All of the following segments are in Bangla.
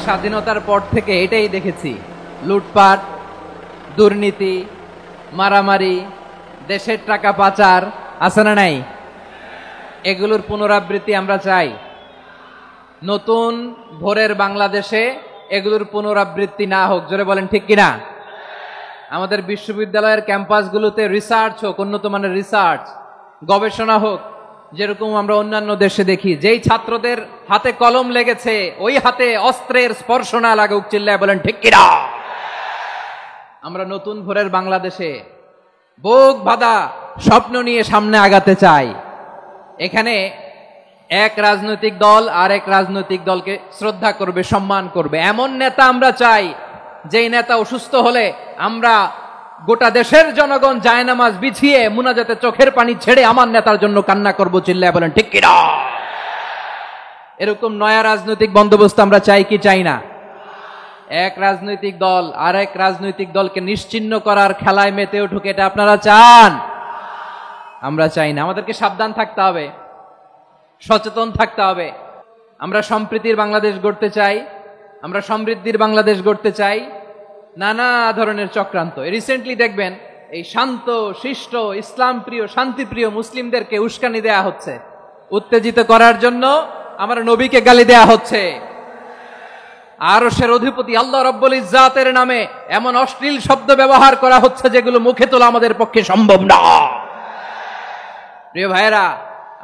স্বাধীনতার পর থেকে এটাই দেখেছি, লুটপাট, দুর্নীতি, মারামারি, দেশের টাকা পাচার আছে না নাই? এগুলোর পুনরাবৃত্তি আমরা চাই। নতুন ভোরের বাংলাদেশে এগুলোর পুনরাবৃত্তি না হোক। জোরে বলেন ঠিক কিনা? আমাদের বিশ্ববিদ্যালয়ের ক্যাম্পাসগুলোতে রিসার্চ হোক, উন্নত মানের রিসার্চ, গবেষণা হোক, যেরকম আমরা অন্যান্য দেশে দেখি। যেই ছাত্রদের হাতে কলম লেগেছে ওই হাতে অস্ত্রের স্পর্শ না লাগুক। চিল্লায় বলেন ঠিক কিনা? আমরা নতুন ভোরের বাংলাদেশে বুক বাঁধা স্বপ্ন নিয়ে সামনে আগাতে চাই। এখানে এক রাজনৈতিক দল আর এক রাজনৈতিক দলকে শ্রদ্ধা করবে, সম্মান করবে, এমন নেতা আমরা চাই যেই নেতা অসুস্থ হলে আমরা গোটা দেশের জনগণ জায়নামাজ বিছিয়ে মুনাজাতে চোখের পানি ছেড়ে আমার নেতার জন্য কান্না করবো। চিল্লায় বলেন ঠিক কিনা? এরকম নয়া রাজনৈতিক বন্দোবস্ত আমরা চাই কি চাই না? এক রাজনৈতিক দল আর এক রাজনৈতিক দলকে নিশ্চিহ্ন করার খেলায় মেতে উঠুক, এটা আপনারা চান? আমরা চাই না। আমাদেরকে সাবধান থাকতে হবে, সচেতন থাকতে হবে। আমরা সম্প্রীতির বাংলাদেশ গড়তে চাই, আমরা সমৃদ্ধির বাংলাদেশ গড়তে চাই। নানা ধরনের চক্রান্ত। রিসেন্টলি দেখবেন এই শান্ত শিষ্ট ইসলাম প্রিয় শান্তিপ্রিয় মুসলিমদেরকে উস্কানি দেয়া হচ্ছে, উত্তেজিত করার জন্য আমার নবীকে গালি দেয়া হচ্ছে। আরশের অধিপতি আল্লাহ রাব্বুল ইজ্জাতের নামে এমন অশ্লীল শব্দ ব্যবহার করা হচ্ছে যেগুলো মুখে তোলা আমাদের পক্ষে সম্ভব না। প্রিয় ভাইয়েরা,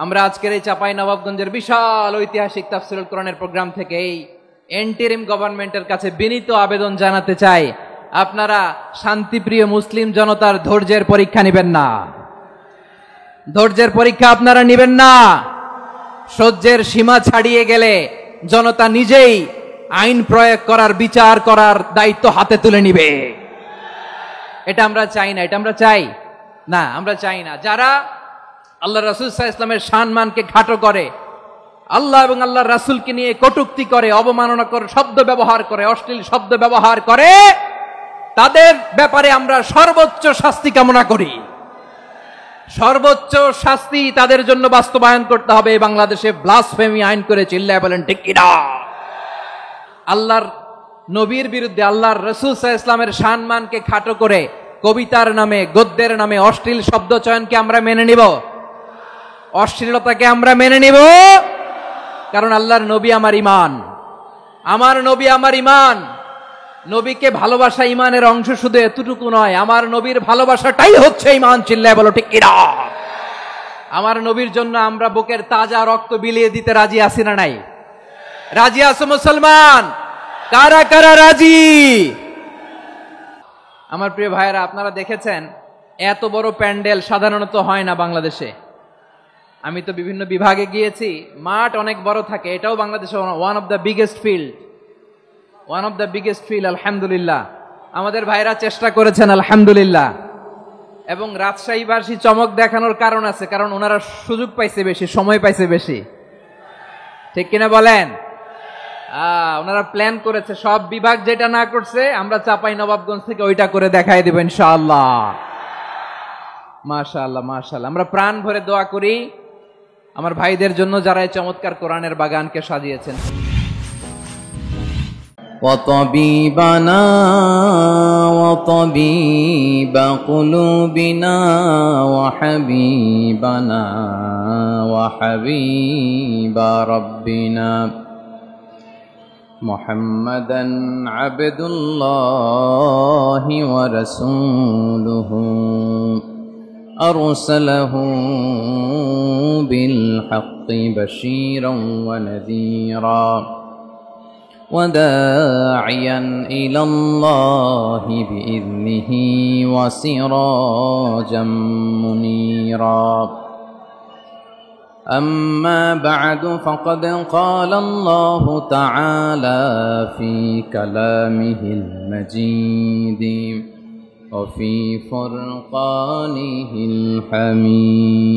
আমরা আজকের এই চাঁপাইনবাবগঞ্জের বিশাল ঐতিহাসিক তাফসীরুল কোরআনের প্রোগ্রাম থেকে এই এন্টিরিম গভর্নমেন্টের কাছে বিনীত আবেদন জানাতে চাই, আপনারা শান্তিপ্রিয় মুসলিম জনতার ধৈর্যের পরীক্ষা নেবেন না। ধৈর্যের পরীক্ষা আপনারা নেবেন না। সহ্যের সীমা ছাড়িয়ে গেলে জনতা নিজেই আইন প্রয়োগ করার, বিচার করার দায়িত্ব হাতে তুলে নিবে। এটা আমরা চাই না। এটা আমরা চাই না, আমরা চাই না। যারা আল্লাহ রাসূল সাল্লাল্লাহু আলাইহি ওয়াসাল্লামের সম্মানকে খাটো করে, আল্লাহ এবং আল্লাহর রাসূলকে নিয়ে কটূক্তি করে, অবমাননা করে, শব্দ ব্যবহার করে, অশ্লীল শব্দ ব্যবহার করে, তাদের ব্যাপারে আমরা সর্বোচ্চ শাস্তি কামনা করি। সর্বোচ্চ শাস্তি তাদের জন্য বাস্তবায়ন করতে হবে। বাংলাদেশে ব্লাসফেমি আইন করে। চিল্লায় বলেন ঠিক কিনা? আল্লাহর নবীর বিরুদ্ধে, আল্লাহর রাসূল সাল্লাল্লাহু আলাইহি ওয়াসাল্লামের সম্মানকে খাটো করে কবিতার নামে, গদ্যের নামে অশ্লীল শব্দ চয়নকে আমরা মেনে নিব? অশ্লীলতাকে আমরা মেনে নিব? কারণ আল্লাহর নবী আমার ঈমান, আমার নবী আমার ঈমান। নবীকে ভালোবাসা ঈমানের অংশ শুধু এতটুকু নয়, আমার নবীর ভালোবাসাটাই হচ্ছে ঈমান। চিল্লায় বলো ঠিক কিনা? আমার নবীর জন্য আমরা বুকের তাজা রক্ত বিলিয়ে দিতে রাজি আছি না নাই? রাজি আছো মুসলমান? কারা কারা রাজি? আমার প্রিয় ভাইয়েরা, আপনারা দেখেছেন এত বড় প্যান্ডেল সাধারণত হয় না বাংলাদেশে। আমি তো বিভিন্ন বিভাগে গিয়েছি, মাঠ অনেক বড় থাকে। এটাও বাংলাদেশে one of the biggest field. আলহামদুলিল্লাহ, আমাদের ভাইরা চেষ্টা করেছেন, আলহামদুলিল্লাহ। এবং রাজশাহীবাসী চমক দেখানোর কারণ আছে, কারণ ওনারা সুযোগ পাইছে বেশি, সময় পাইছে বেশি। ঠিক কিনা বলেন? ওনারা প্ল্যান করেছে। সব বিভাগ যেটা না করছে আমরা চাঁপাইনবাবগঞ্জ থেকে ওইটা করে দেখাই দেব ইনশাআল্লাহ। মাশাআল্লাহ, মাশাআল্লাহ। আমরা প্রাণ ভরে দোয়া করি আমার ভাইদের জন্য, যারা এই চমৎকার কোরআনের বাগানকে সাজিয়েছেন। وطبيبنا وطبيب قلوبنا وحبيبنا وحبيب ربنا محمدا عبد الله ورسوله أرسله بالحق بشيرا ونذيرا وداعيا إلى الله بإذنه وسراجا منيرا أما بعد فقد قال الله تعالى في كلامه المجيد وفي فرقانه الحميد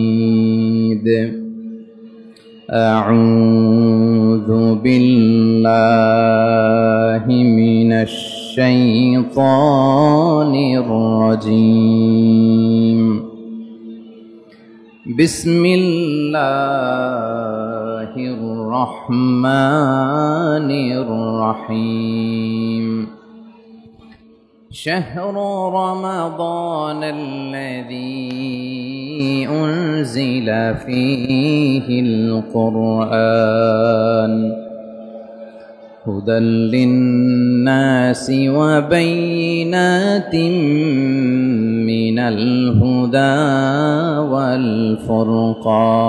أعوذ بالله من الشيطان الرجيم بسم الله الرحمن الرحمن الرحيم شهر رمضان الذي أنزل فيه القرآن هدى للناس وبينات من الهدى والفرقان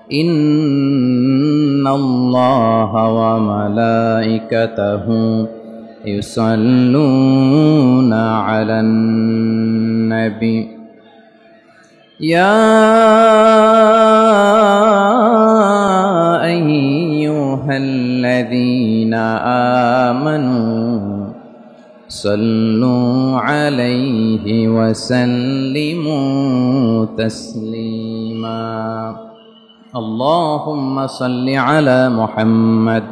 إن الله وملائكته يصلون على النبي يا أيها الذين آمنوا صلوا عليه وسلموا تسليما اللهم صل على محمد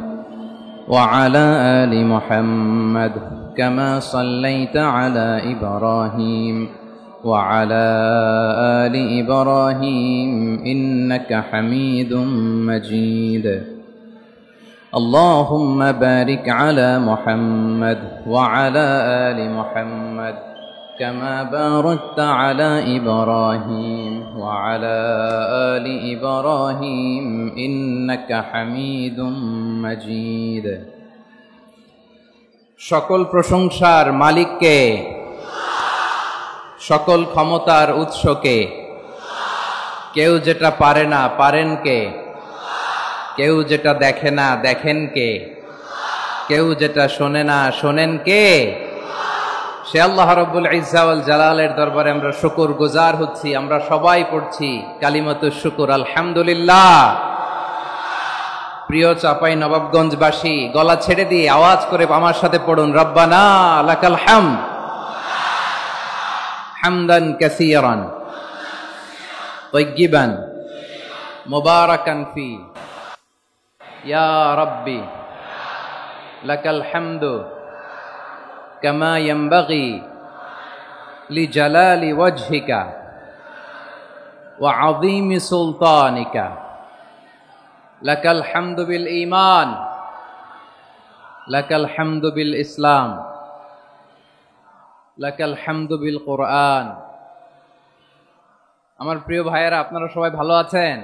وعلى آل محمد كما صليت على إبراهيم وعلى آل إبراهيم إنك حميد مجيد اللهم بارك على محمد وعلى آل محمد كما باركت على إبراهيم وعلى آل إبراهيم إنك حميد مجيد সকল প্রশংসার মালিককে, সকল ক্ষমতার উৎসকে। কেউ যেটা পারে না পারেন কে, কেউ যেটা দেখে না দেখেন কে, কেউ যেটা শোনে না শোনেন কে? সে আল্লাহ রাব্বুল ইজ্জা ওয়াল জালালের দরবারে আমরা শুকর গুজার হচ্ছি। আমরা সবাই পড়ছি কালিমাতুশ শুকর আলহামদুলিল্লাহ। প্রিয় চাপাই নবাবগঞ্জবাসী, গলা ছেড়ে দিয়ে আওয়াজ করে আমার সাথে পড়ুন, রব্বানা লাকাল হামদ হামদান কাসীরান তাইয়্যিবান মুবারাকান ফি ইয়া রাব্বি লাকাল হামদু কামা ইয়ানবাগি লিজালালি ওয়াজহিকা ওয়া আযীমি সুলতানিকা লাকাল হামদু বিল ঈমান লাকাল হামদু বিল ইসলাম লাকাল হামদু বিল কোরআন। আমার প্রিয় ভাইয়েরা, আপনারা সবাই ভালো আছেন?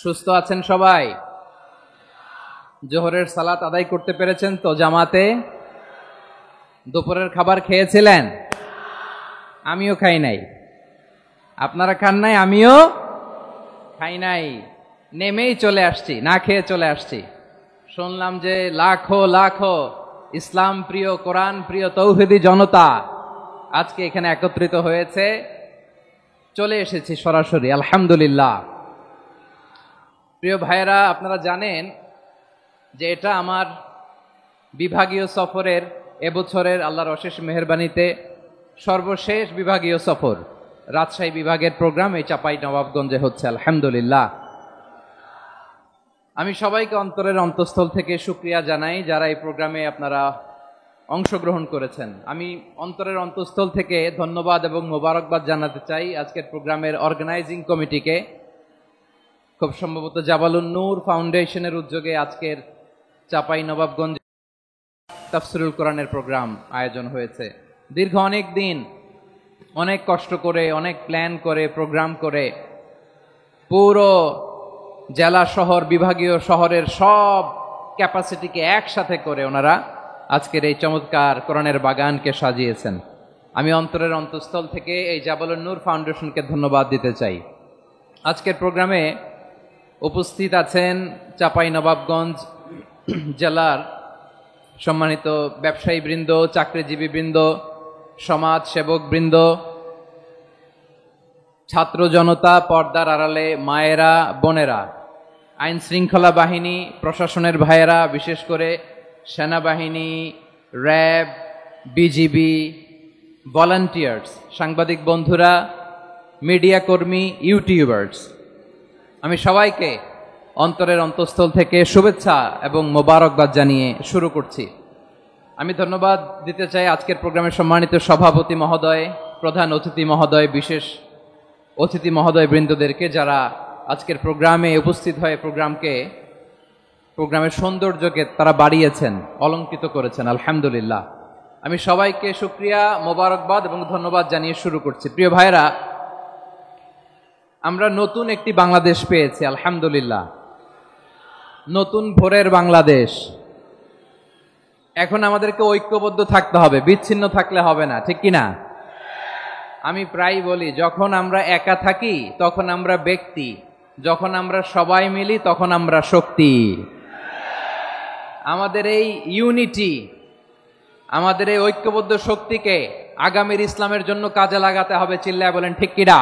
সুস্থ আছেন সবাই? জোহরের সালাত আদায় করতে পেরেছেন তো জামাতে? দুপুরের খাবার খেয়েছিলেন? আমিও খাই নাই। আপনারা খান নাই, আমিও খাই নাই। নেমেই চলে আসছি, না খেয়ে চলে আসছি। শুনলাম যে লাখো লাখো ইসলাম প্রিয়, কোরআন প্রিয় তৌহিদি জনতা আজকে এখানে একত্রিত হয়েছে। চলে এসেছি সরাসরি, আলহামদুলিল্লাহ। প্রিয় ভাইয়েরা, আপনারা জানেন যে এটা আমার বিভাগীয় সফরের, এবছরের আল্লাহর অশেষ মেহেরবানিতে সর্বশেষ বিভাগীয় সফর। রাজশাহী বিভাগের প্রোগ্রাম এই চাপাই নবাবগঞ্জে হচ্ছে, আলহামদুলিল্লাহ। আমি সবাইকে অন্তরের অন্তঃস্থল থেকে শুকরিয়া জানাই যারা এই প্রোগ্রামে আপনারা অংশগ্রহণ করেছেন। আমি অন্তরের অন্তঃস্থল থেকে ধন্যবাদ এবং মোবারকবাদ জানাতে চাই আজকের প্রোগ্রামের অর্গানাইজিং কমিটিকে। খুব সম্ভবত জাবালুন নূর ফাউন্ডেশনের উদ্যোগে আজকের চাপাই নবাবগঞ্জ তাফসিরুল কোরআনের প্রোগ্রাম আয়োজন হয়েছে। দীর্ঘ অনেক দিন অনেক কষ্ট করে, অনেক প্ল্যান করে, প্রোগ্রাম করে পুরো জেলা শহর, বিভাগীয় শহরের সব ক্যাপাসিটিকে একসাথে করে ওনারা আজকের এই চমৎকার কোরআনের বাগানকে সাজিয়েছেন। আমি অন্তরের অন্তঃস্থল থেকে এই জাবালুন নূর ফাউন্ডেশনকে ধন্যবাদ দিতে চাই। আজকের প্রোগ্রামে উপস্থিত আছেন চাপাই নবাবগঞ্জ জেলার সম্মানিত ব্যবসায়ী বৃন্দ, চাকরিজীবী বৃন্দ, সমাজ সেবক বৃন্দ, ছাত্র জনতা, পর্দার আড়ালে মায়েরা, বোনেরা, আইন শৃঙ্খলা বাহিনী, প্রশাসনের ভাইয়েরা, বিশেষ করে সেনাবাহিনী, র্যাব, বিজিবি, ভলান্টিয়ার্স, সাংবাদিক বন্ধুরা, মিডিয়া কর্মী, ইউটিউবার্স, আমি সবাইকে অন্তরের অন্তঃস্থল থেকে শুভেচ্ছা এবং মোবারকবাদ জানিয়ে শুরু করছি। আমি ধন্যবাদ দিতে চাই আজকের প্রোগ্রামের সম্মানিত সভাপতি মহোদয়, প্রধান অতিথি মহোদয়, বিশেষ অতিথি মহোদয় বৃন্দদেরকে যারা আজকের প্রোগ্রামে উপস্থিত হয়ে প্রোগ্রামের সৌন্দর্যকে তারা বাড়িয়েছেন, অলঙ্কৃত করেছেন। আলহামদুলিল্লাহ। আমি সবাইকে শুকরিয়া, মোবারকবাদ এবং ধন্যবাদ জানিয়ে শুরু করছি। প্রিয় ভাইরা, আমরা নতুন একটি বাংলাদেশ পেয়েছি, আলহামদুলিল্লাহ। নতুন ভোরের বাংলাদেশ। এখন আমাদেরকে ঐক্যবদ্ধ থাকতে হবে, বিচ্ছিন্ন থাকলে হবে না, ঠিক কিনা? আমি প্রায় বলি, যখন আমরা একা থাকি তখন আমরা ব্যক্তি, যখন আমরা সবাই মিলি তখন আমরা শক্তি। আমাদের এই ইউনিটি, আমাদের এই ঐক্যবদ্ধ শক্তিকে আগামীর ইসলামের জন্য কাজে লাগাতে হবে। চিল্লায় বলেন ঠিক কিনা?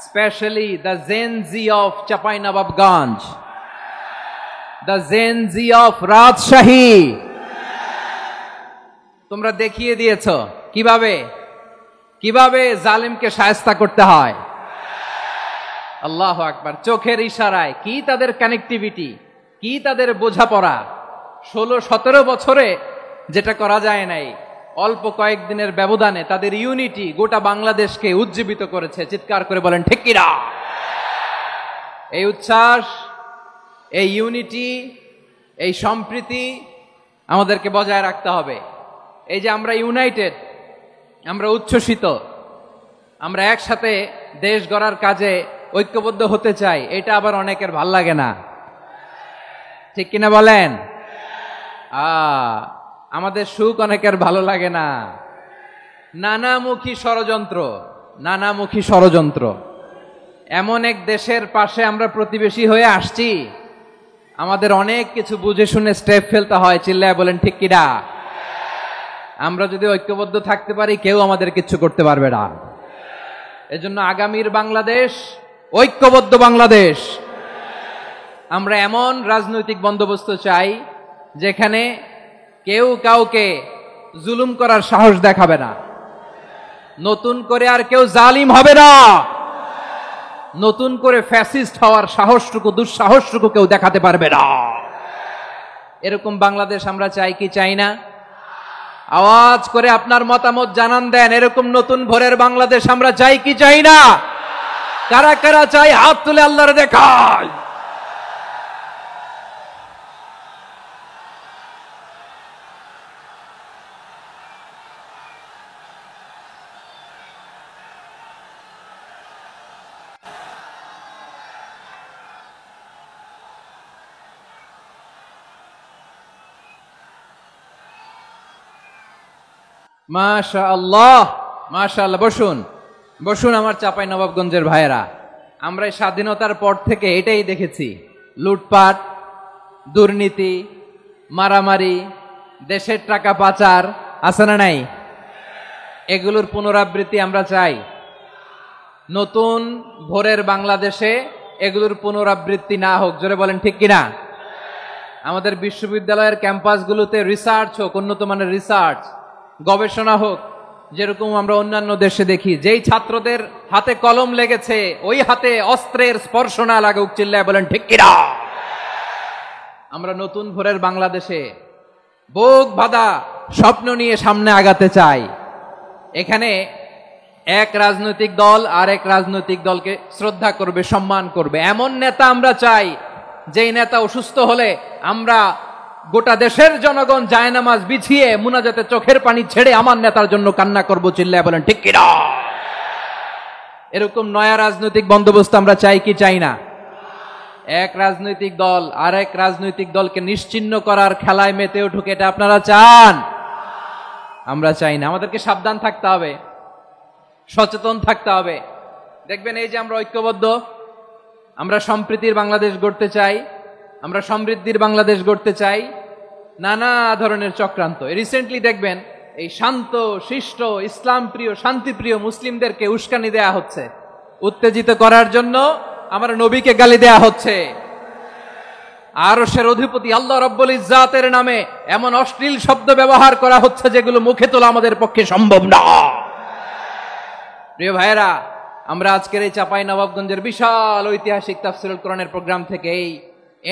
Specially the Gen Z of Chapainawabganj, the Gen Z of Rajshahi. তোমরা দেখিয়ে দিয়েছ কিভাবে জালিমকে শায়েস্তা করতে হয়। আল্লাহু আকবার। চোখের ইশারায় কি তাদের কানেক্টিভিটি, কি তাদের বোঝাপড়া। 16-17 বছরে যেটা করা যায় নাই, অল্প কয়েকদিনের ব্যবধানে তাদের ইউনিটি গোটা বাংলাদেশকে উজ্জীবিত করেছে। চিৎকার করে বলেন ঠিক কিনা? এই উচ্ছ্বাস, এই ইউনিটি, এই সম্প্রীতি আমাদেরকে বজায় রাখতে হবে। এই যে আমরা ইউনাইটেড, আমরা উচ্ছ্বসিত, আমরা একসাথে দেশ গড়ার কাজে ঐক্যবদ্ধ হতে চাই, এটা আবার অনেকের ভাল লাগে না, ঠিক কিনা বলেন? আমাদের সুখ অনেকের ভালো লাগে না। নানামুখী ষড়যন্ত্র। এমন এক দেশের পাশে আমরা প্রতিবেশী হয়ে আসছি, আমাদের অনেক কিছু বুঝে শুনে স্টেপ ফেলতে হয়। চিল্লায় বলেন ঠিক কিনা? আমরা যদি ঐক্যবদ্ধ থাকতে পারি, কেউ আমাদের কিছু করতে পারবে না। এজন্য আগামীর বাংলাদেশ ঐক্যবদ্ধ বাংলাদেশ। আমরা এমন রাজনৈতিক বন্দোবস্ত চাই যেখানে কেউ কাউকে জুলুম করার সাহস দেখাবে না। নতুন করে আর কেউ জালিম হবে না। নতুন করে ফ্যাসিস্ট হওয়ার সাহসটুকু, দুঃসাহসটুকু কেউ দেখাতে পারবে না। এরকম বাংলাদেশ আমরা চাই কি চাই না? আওয়াজ করে আপনার মতামত জানান দেন। এরকম নতুন ভোরের বাংলাদেশ আমরা চাই কি চাই না? কারা কারা চাই হাত তুলে আল্লাহর দেখায়। মাশাআল্লাহ, মাশাআল্লাহ। বসুন আমার চাঁপাইনবাবগঞ্জের ভাইয়েরা। আমরা এই স্বাধীনতার পর থেকে এটাই দেখেছি, লুটপাট, দুর্নীতি, মারামারি, দেশের টাকা পাচার, আছে না নাই? এগুলোর পুনরাবৃত্তি আমরা চাই। নতুন ভোরের বাংলাদেশে এগুলোর পুনরাবৃত্তি না হোক। জোরে বলেন ঠিক কিনা? আমাদের বিশ্ববিদ্যালয়ের ক্যাম্পাসগুলোতে রিসার্চ হোক, উন্নত মানের রিসার্চ, গবেষণা হোক, যেরকম আমরা অন্যান্য দেশে দেখি। যেই ছাত্রদের হাতে কলম লেগেছে, ওই হাতে অস্ত্রের স্পর্শ না লাগুক। চিল্লায় বলেন ঠিক কিনা? আমরা নতুন ভোরের বাংলাদেশে বুক বাঁধা স্বপ্ন নিয়ে সামনে আগাতে চাই। এখানে এক রাজনৈতিক দল আর এক রাজনৈতিক দলকে শ্রদ্ধা করবে, সম্মান করবে, এমন নেতা আমরা চাই যেই নেতা অসুস্থ হলে আমরা গোটা দেশের জনগণ জায়নামাজ বিছিয়ে মুনাজাতে চোখের পানি ছেড়ে আমার নেতার জন্য কান্না করব। চিল্লায় বলেন ঠিক কিনা? এরকম নয়া রাজনৈতিক বন্দোবস্ত আমরা চাই কি চাই না? এক রাজনৈতিক দল আর এক রাজনৈতিক দলকে নিশ্চিহ্ন করার খেলায় মেতে উঠুক, এটা আপনারা চান? আমরা চাই না। আমাদেরকে সাবধান থাকতে হবে, সচেতন থাকতে হবে। দেখবেন এই যে আমরা ঐক্যবদ্ধ, আমরা সম্প্রীতির বাংলাদেশ গড়তে চাই, আমরা সমৃদ্ধির বাংলাদেশ গড়তে চাই। নানা ধরনের চক্রান্ত। রিসেন্টলি দেখবেন এই শান্ত শিষ্ট ইসলাম প্রিয় শান্তিপ্রিয় মুসলিমদেরকে উস্কানি দেয়া হচ্ছে, উত্তেজিত করার জন্য আমার নবীকে গালি দেয়া হচ্ছে। আরশের অধিপতি আল্লাহ রাব্বুল ইজ্জাতের নামে এমন অশ্লীল শব্দ ব্যবহার করা হচ্ছে যেগুলো মুখে তোলা আমাদের পক্ষে সম্ভব না। প্রিয় ভাইয়েরা, আমরা আজকের এই চাঁপাইনবাবগঞ্জের বিশাল ঐতিহাসিক তাফসীরুল কোরআনের প্রোগ্রাম থেকে এই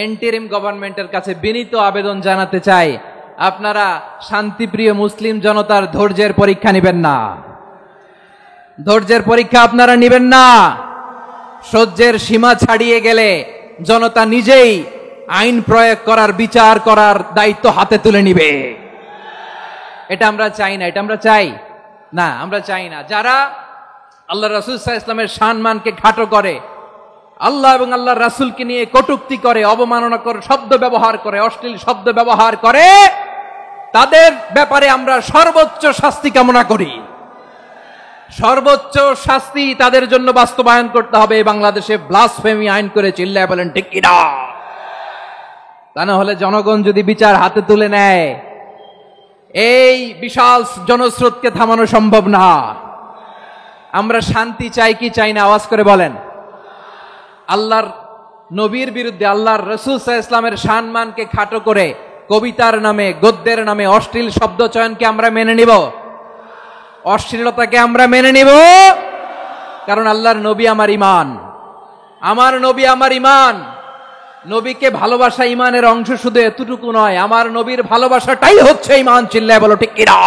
এন্টিরিম গভর্নমেন্টের কাছে বিনীত আবেদন জানাতে চাই, আপনারা শান্তিপ্রিয় মুসলিম জনতার ধৈর্যের পরীক্ষা নেবেন না। ধৈর্যের পরীক্ষা আপনারা নেবেন না। সহ্যের সীমা ছাড়িয়ে গেলে জনতা নিজেই আইন প্রয়োগ করার, বিচার করার দায়িত্ব হাতে তুলে নিবে। এটা আমরা চাই না। এটা আমরা চাই না, আমরা চাই না। যারা আল্লাহ রাসূল সাল্লাল্লাহু আলাইহি ওয়াসাল্লামের সম্মানকে খাটো করে, আল্লাহ এবং আল্লাহর রাসূলকে নিয়ে কটূক্তি করে, অবমাননা করে, শব্দ ব্যবহার করে, অশ্লীল শব্দ ব্যবহার করে, তাদের ব্যাপারে আমরা সর্বোচ্চ শাস্তি কামনা করি। সর্বোচ্চ শাস্তি তাদের জন্য বাস্তবায়ন করতে হবে। বাংলাদেশে ব্লাসফেমি আইন করে চিল্লায় বলেন ঠিক কিনা? তা না হলে জনগণ যদি বিচার হাতে তুলে নেয়, এই বিশাল জনস্রোতকে থামানো সম্ভব না। আমরা শান্তি চাই কি চাই না? আওয়াজ করে বলেন। আল্লাহর নবীর বিরুদ্ধে, আল্লাহর রাসূল সাল্লাল্লাহু আলাইহি ওয়াসাল্লামের সম্মানকে খাটো করে কবিতার নামে, গদ্যের নামে অশ্লীল শব্দ চয়নকে আমরা মেনে নিব? অশ্লীলতাকে আমরা মেনে নিব? কারণ আল্লাহর নবী আমার ঈমান, আমার নবী আমার ঈমান। নবীকে ভালোবাসা ঈমানের অংশ শুধু এতটুকু নয়, আমার নবীর ভালোবাসাটাই হচ্ছে ঈমান। চিল্লায় বলো ঠিক কিনা?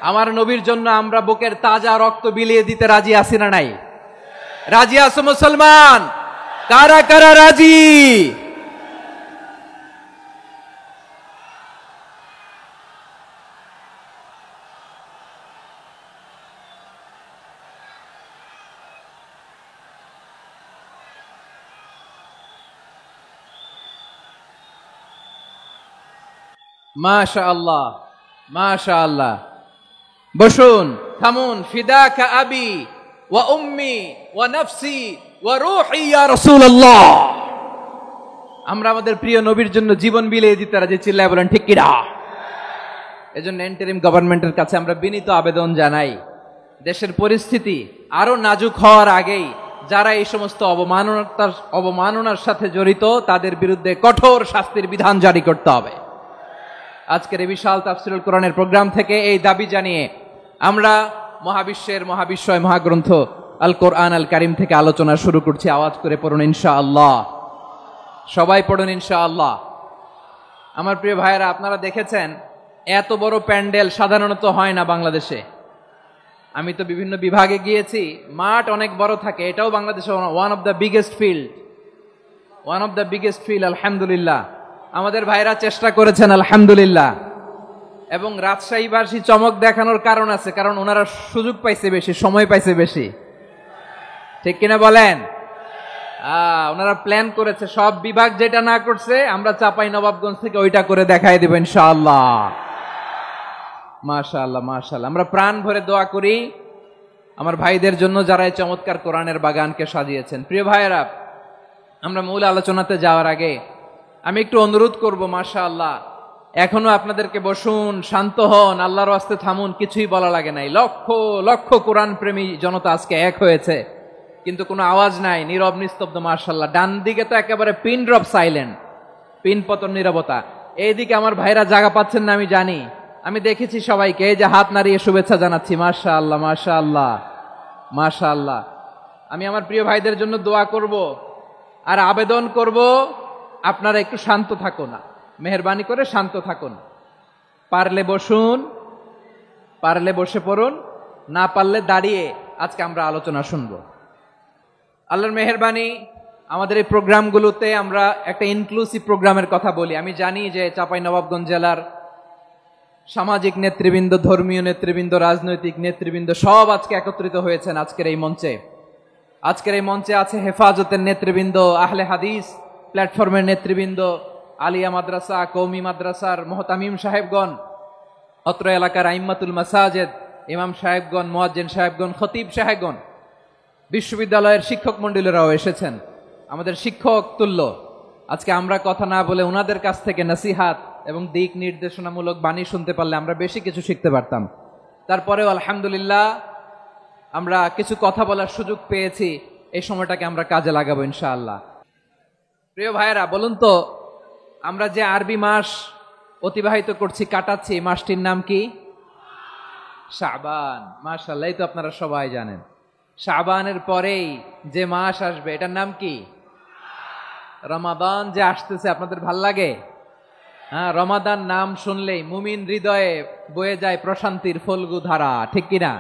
আমার নবীর জন্য আমরা বুকের তাজা রক্ত বিলিয়ে দিতে রাজি আছি না নাই? রাজি আছো মুসলমান? কারা কারা রাজি? মাশাআল্লাহ, মাশাআল্লাহ। বসুন, থামুন। ফিদাকা আবি ওয়া উম্মি ওয়া নাফসি ওয়া রূহি ইয়া রাসূলুল্লাহ। আমরা আমাদের প্রিয় নবীর জন্য জীবন বিলিয়ে দিতে রাজি। চিল্লায় বলেন ঠিক কিনা? এজন্য ইন্টারিম গভর্নমেন্টের কাছে আমরা বিনীত আবেদন জানাই, দেশের পরিস্থিতি আরো নাজুক হওয়ার আগেই যারা এই সমস্ত অবমাননার সাথে জড়িত তাদের বিরুদ্ধে কঠোর শাস্তির বিধান জারি করতে হবে। আজকের এই বিশাল তাফসীরুল কোরআনের প্রোগ্রাম থেকে এই দাবি জানিয়ে আমরা মহাবিশ্বের মহাবিশ্বয় মহাগ্রন্থ আল কোরআন আল কারীম থেকে আলোচনা শুরু করছি। আওয়াজ করে পড়ুন ইনশাআল্লাহ। সবাই পড়ুন ইনশাআল্লাহ। আমার প্রিয় ভাইয়েরা, আপনারা দেখেছেন এত বড় প্যান্ডেল সাধারণত হয় না বাংলাদেশে। আমি তো বিভিন্ন বিভাগে গিয়েছি, মাঠ অনেক বড় থাকে। এটাও বাংলাদেশে one of the biggest field. আলহামদুলিল্লাহ, আমাদের ভাইরা চেষ্টা করেছেন আলহামদুলিল্লাহ। এবং রাজশাহীবাসী চমক দেখানোর কারণ আছে, কারণ ওনারা সুযোগ পাইছে বেশি, সময় পাইছে বেশি। ঠিক কিনা বলেন? ওনারা প্ল্যান করেছে, সব বিভাগ যেটা না করছে আমরা চাপাই নবাবগঞ্জ থেকে ওইটা করে দেখাই দেব ইনশাআল্লাহ। মাশাআল্লাহ, মাশাআল্লাহ। আমরা প্রাণ ভরে দোয়া করি আমার ভাইদের জন্য যারা এই চমৎকার কোরআনের বাগানকে সাজিয়েছেন। প্রিয় ভাইয়েরা, আমরা মূল আলোচনাতে যাওয়ার আগে আমি একটু অনুরোধ করব, মাশাআল্লাহ, এখনো আপনাদেরকে বসুন, শান্ত হন, আল্লাহর ওয়াস্তে থামুন, কিছুই বলা লাগে নাই। লক্ষ লক্ষ কোরআন প্রেমী জনতা আজকে এক হয়েছে, কিন্তু কোনো আওয়াজ নাই, নীরব নিস্তব্ধ। মাশাআল্লাহ। ডান দিকে তো একেবারে পিন ড্রপ সাইলেন্ট, পিন পতন নীরবতা। এইদিকে আমার ভাইরা জায়গা পাচ্ছেন না আমি জানি, আমি দেখেছি সবাইকে। এই যে হাত নাড়িয়ে শুভেচ্ছা জানাচ্ছি। মাশাআল্লাহ, মাশাআল্লাহ, মাশাআল্লাহ। আমি আমার প্রিয় ভাইদের জন্য দোয়া করব আর আবেদন করব, আপনারা একটু শান্ত থাকুন, মেহেরবানি করে শান্ত থাকুন। পারলে বসুন, পারলে বসে পড়ুন, না পারলে দাঁড়িয়ে আজকে আমরা আলোচনা শুনব। আল্লাহর মেহেরবানি, আমাদের এই প্রোগ্রামগুলোতে আমরা একটা ইনক্লুসিভ প্রোগ্রামের কথা বলি। আমি জানি যে চাঁপাইনবাবগঞ্জ জেলার সামাজিক নেতৃবৃন্দ, ধর্মীয় নেতৃবৃন্দ, রাজনৈতিক নেতৃবৃন্দ সব আজকে একত্রিত হয়েছেন আজকের এই মঞ্চে। আজকের এই মঞ্চে আছে হেফাজতের নেতৃবৃন্দ, আহলে হাদিস প্ল্যাটফর্মের নেতৃবৃন্দ, আলিয়া মাদ্রাসা, কওমি মাদ্রাসার মুহতামিম সাহেবগণ, অত্র এলাকার আইম্মাতুল মাসাজিদ, ইমাম সাহেবগণ, মুয়াজ্জিন সাহেবগণ, খতিব সাহেবগণ, বিশ্ববিদ্যালয়ের শিক্ষক মণ্ডলীরাও এসেছেন। আমাদের শিক্ষক তুল্য আজকে আমরা কথা না বলে ওনাদের কাছ থেকে নসিহাত এবং দিক নির্দেশনামূলক বাণী শুনতে পারলে আমরা বেশি কিছু শিখতে পারতাম। তারপরেও আলহামদুলিল্লাহ আমরা কিছু কথা বলার সুযোগ পেয়েছি। এই সময়টাকে আমরা কাজে লাগাবো ইনশাআল্লাহ। প্রিয় ভাইয়েরা, বলুন তো, আমরা যে আরবি মাস অতিবাহিত করছি, কাটাচ্ছি, মাসটির নাম কি? শাবান। মাশাআল্লাহ, এই তো আপনারা সবাই জানেন। শাবানের পরেই যে মাস আসবে এটার নাম কি? রমাদান যে আসতেছে, আপনাদের ভাল লাগে? হ্যাঁ, রমাদান নাম শুনলেই মুমিন হৃদয়ে বয়ে যায় প্রশান্তির ফল্গু ধারা, ঠিক কিনা?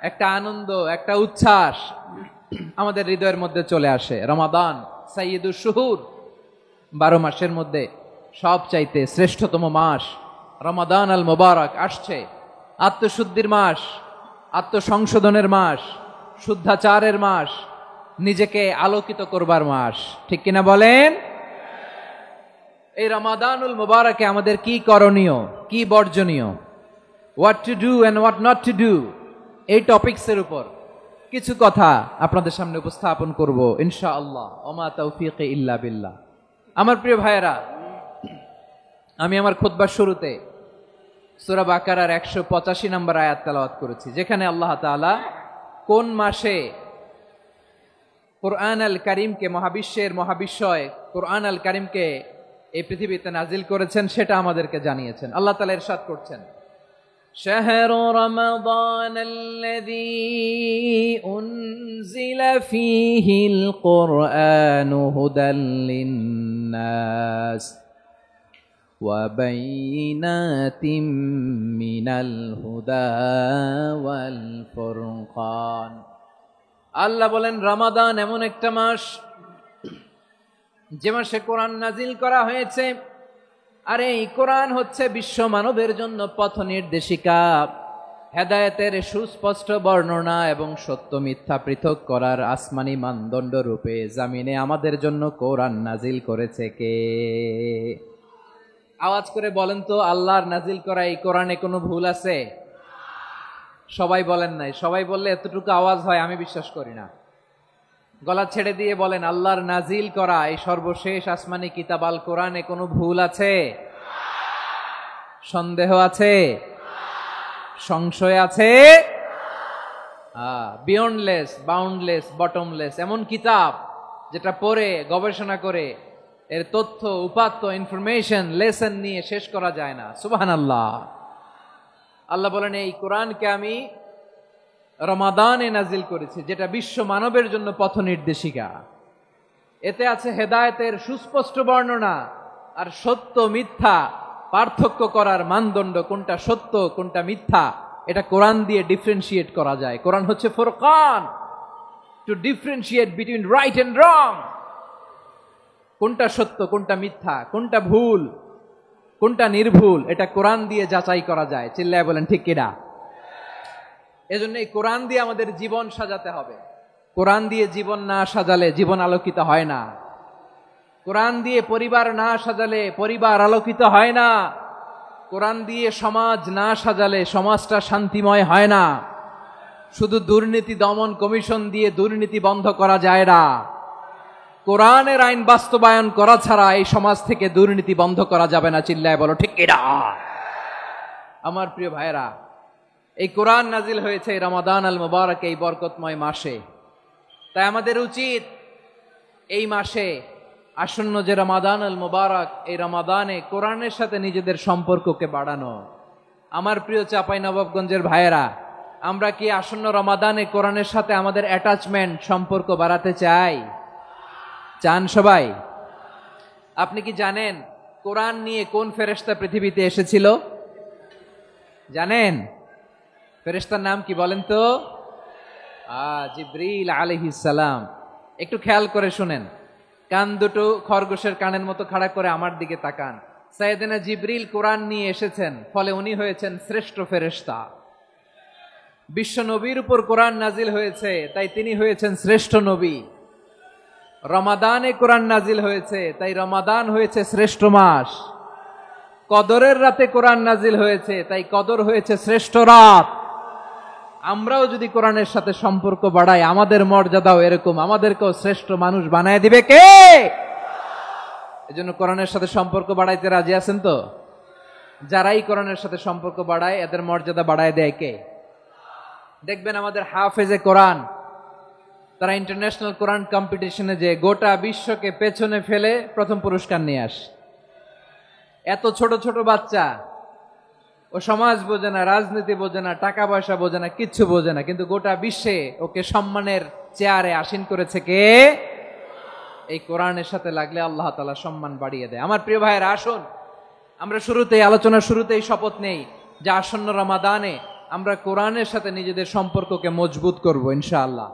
একটা আনন্দ, একটা উচ্ছ্বাস। আমাদের হৃদয়ের মধ্যে চলে আসে রমাদান সাইয়্যিদুশ শুহুর, 12 মাসের মধ্যে সব চাইতে শ্রেষ্ঠতম মাস রমাদান আল মুবারক আসছে। আত্মশুদ্ধির মাস, আত্মসংশোধনের মাস, শুদ্ধাচারের মাস, নিজেকে আলোকিত করবার মাস, ঠিক কিনা বলেন? এই রমাদানুল মুবারকে আমাদের কি করণীয়, কি বর্জনীয়, what to do and what not to do, এই টপিকসের উপর কিছু কথা আপনাদের সামনে উপস্থাপন করব ইনশাআল্লাহ। ওমা তাওফীকি ইল্লা বিল্লাহ। আমার প্রিয় ভাইয়েরা, আমি আমার খুতবার শুরুতে সূরা বাকারার 185 নম্বর আয়াত তেলাওয়াত করেছি, যেখানে আল্লাহ তাআলা কোন মাসে কুরআন আল কারীমকে, মহাবিশ্বের মহাবিশ্বয় কুরআন আল কারীমকে এই পৃথিবীতে নাজিল করেছেন সেটা আমাদেরকে জানিয়েছেন। আল্লাহ তাআলা ইরশাদ করছেন, শাহরু রমাদান আল্লাযী উনজিলা ফীহিল কুরআনু হুদাল লিন্নাস ওয়া বাইনাতিম মিনাল হুদা ওয়াল ফুরকান। আল্লাহ বলেন রমাদান এমন একটা মাস যে মাসে কোরআন নাজিল করা হয়েছে, আর এই কোরআন হচ্ছে বিশ্ব মানবের জন্য পথ নির্দেশিকা, হেদায়েতের সুস্পষ্ট বর্ণনা এবং সত্য মিথ্যা পৃথক করার আসমানি মানদণ্ড রূপে জামিনে আমাদের জন্য কোরআন নাজিল করেছে কে? আওয়াজ করে বলেন তো, আল্লাহর নাজিল করা এই কোরআনে কোনো ভুল আছে? সবাই বলেন নাই। সবাই বললে এতটুকু আওয়াজ হয় আমি বিশ্বাস করি না। গলা ছেড়ে দিয়ে বলেন, আল্লাহর নাজিল করা এই সর্বশেষ আসমানি কিতাব আল কোরআনে কোনো ভুল আছে? সন্দেহ আছে? সংশয় আছে? বিয়ন্ডলেস, বাউন্ডলেস, বটমলেস, এমন কিতাব যেটা পড়ে গবেষণা করে এর তথ্য, উপাত্ত, ইনফরমেশন, লেসন নিয়ে শেষ করা যায় না। সুবহানাল্লাহ। আল্লাহ বলেন এই কোরআনকে আমি রমাদানে নাজিল করেছি, যেটা বিশ্ব মানবের জন্য পথ নির্দেশিকা। এতে আছে হেদায়েতের সুস্পষ্ট বর্ণনা আর সত্য মিথ্যা পার্থক্য করার মানদণ্ড, কোনটা সত্য কোনটা মিথ্যা এটা কোরআন দিয়ে ডিফারেন্সিয়েট করা যায়। কোরআন হচ্ছে ফুরকান, to differentiate between right and wrong. কোনটা সত্য কোনটা মিথ্যা, কোনটা ভুল কোনটা নির্ভুল, এটা কোরআন দিয়ে যাচাই করা যায়। চিল্লায় বলেন ঠিক কিনা? এজন্য এই কোরআন দিয়ে আমাদের জীবন সাজাতে হবে। কোরআন দিয়ে জীবন না সাজালে জীবন আলোকিত হয় না। কোরআন দিয়ে পরিবার না সাজালে পরিবার আলোকিত হয় না। কোরআন দিয়ে সমাজ না সাজালে সমাজটা শান্তিময় হয় না। শুধু দুর্নীতি দমন কমিশন দিয়ে দুর্নীতি বন্ধ করা যায় না। কোরআনের আইন বাস্তবায়ন করা ছাড়া এই সমাজ থেকে দুর্নীতি বন্ধ করা যাবে না। চিল্লায় বলো ঠিক কিনা? আমার প্রিয় ভাইরা, এই কোরআন নাজিল হয়েছে রমাদান আল মুবারক, এই বরকতময় মাসে। তাই আমাদের উচিত এই মাসে আসন্ন যে রমাদান আল মুবারক, এই রমাদানে কোরআনের সাথে নিজেদের সম্পর্ককে বাড়ানো। আমার প্রিয় চাঁপাইনবাবগঞ্জের ভাইয়েরা, আমরা কি আসন্ন রমাদানে কোরআনের সাথে আমাদের অ্যাটাচমেন্ট, সম্পর্ক বাড়াতে চাই? চান সবাই? আপনি কি জানেন কোরআন নিয়ে কোন ফেরেশতা পৃথিবীতে এসেছিল? জানেন? ফেরেশতার নাম কি বলেন তো? জিবরিল আলাইহিস সালাম। একটু খেয়াল করে শুনেন, কান দুটো খরগোশের কানের মতো খাড়া করে আমার দিকে তাকান। সাইয়েদনা জিবরিল কোরআন নিয়ে এসেছেন, ফলে উনি হয়েছেন শ্রেষ্ঠ ফেরেশতা। বিশ্ব নবীর উপর কোরআন নাজিল হয়েছে, তাই তিনি হয়েছেন শ্রেষ্ঠ নবী। রমাদানে কোরআন নাজিল হয়েছে, তাই রমাদান হয়েছে শ্রেষ্ঠ মাস। কদরের রাতে কোরআন নাজিল হয়েছে, তাই কদর হয়েছে শ্রেষ্ঠ রাত। আমরাও যদি কোরআনের সাথে সম্পর্ক বাড়াই, আমাদের মর্যাদাও এরকম, আমাদেরকেও শ্রেষ্ঠ মানুষ বানায় দিবে কে? এজন্য কোরআনের সাথে সম্পর্ক বাড়াইতে রাজি আছেন তো? যারাই কোরআনের সাথে সম্পর্ক বাড়ায় এদের মর্যাদা বাড়ায় দেয় কে? দেখবেন আমাদের হাফেজে কোরআন, তারা ইন্টারন্যাশনাল কোরআন কম্পিটিশনে যে গোটা বিশ্বকে পেছনে ফেলে প্রথম পুরস্কার নিয়ে আসে। এত ছোট ছোট বাচ্চা, ও সমাজ বোঝে না, রাজনীতি বোঝে না, টাকা পয়সা বোঝে না, কিচ্ছু বোঝে না, কিন্তু গোটা বিশ্বে ওকে সম্মানের চেয়ারে আসীন করেছে কে? এই কোরআনের সাথে লাগলে আল্লাহ তাআলা সম্মান বাড়িয়ে দেয়। আমার প্রিয় ভাইয়েরা, আসুন আমরা শুরুতেই, আলোচনার শুরুতেই শপথ নেই যে আসন্ন রমাদানে আমরা কোরআনের সাথে নিজেদের সম্পর্ককে মজবুত করব ইনশাআল্লাহ।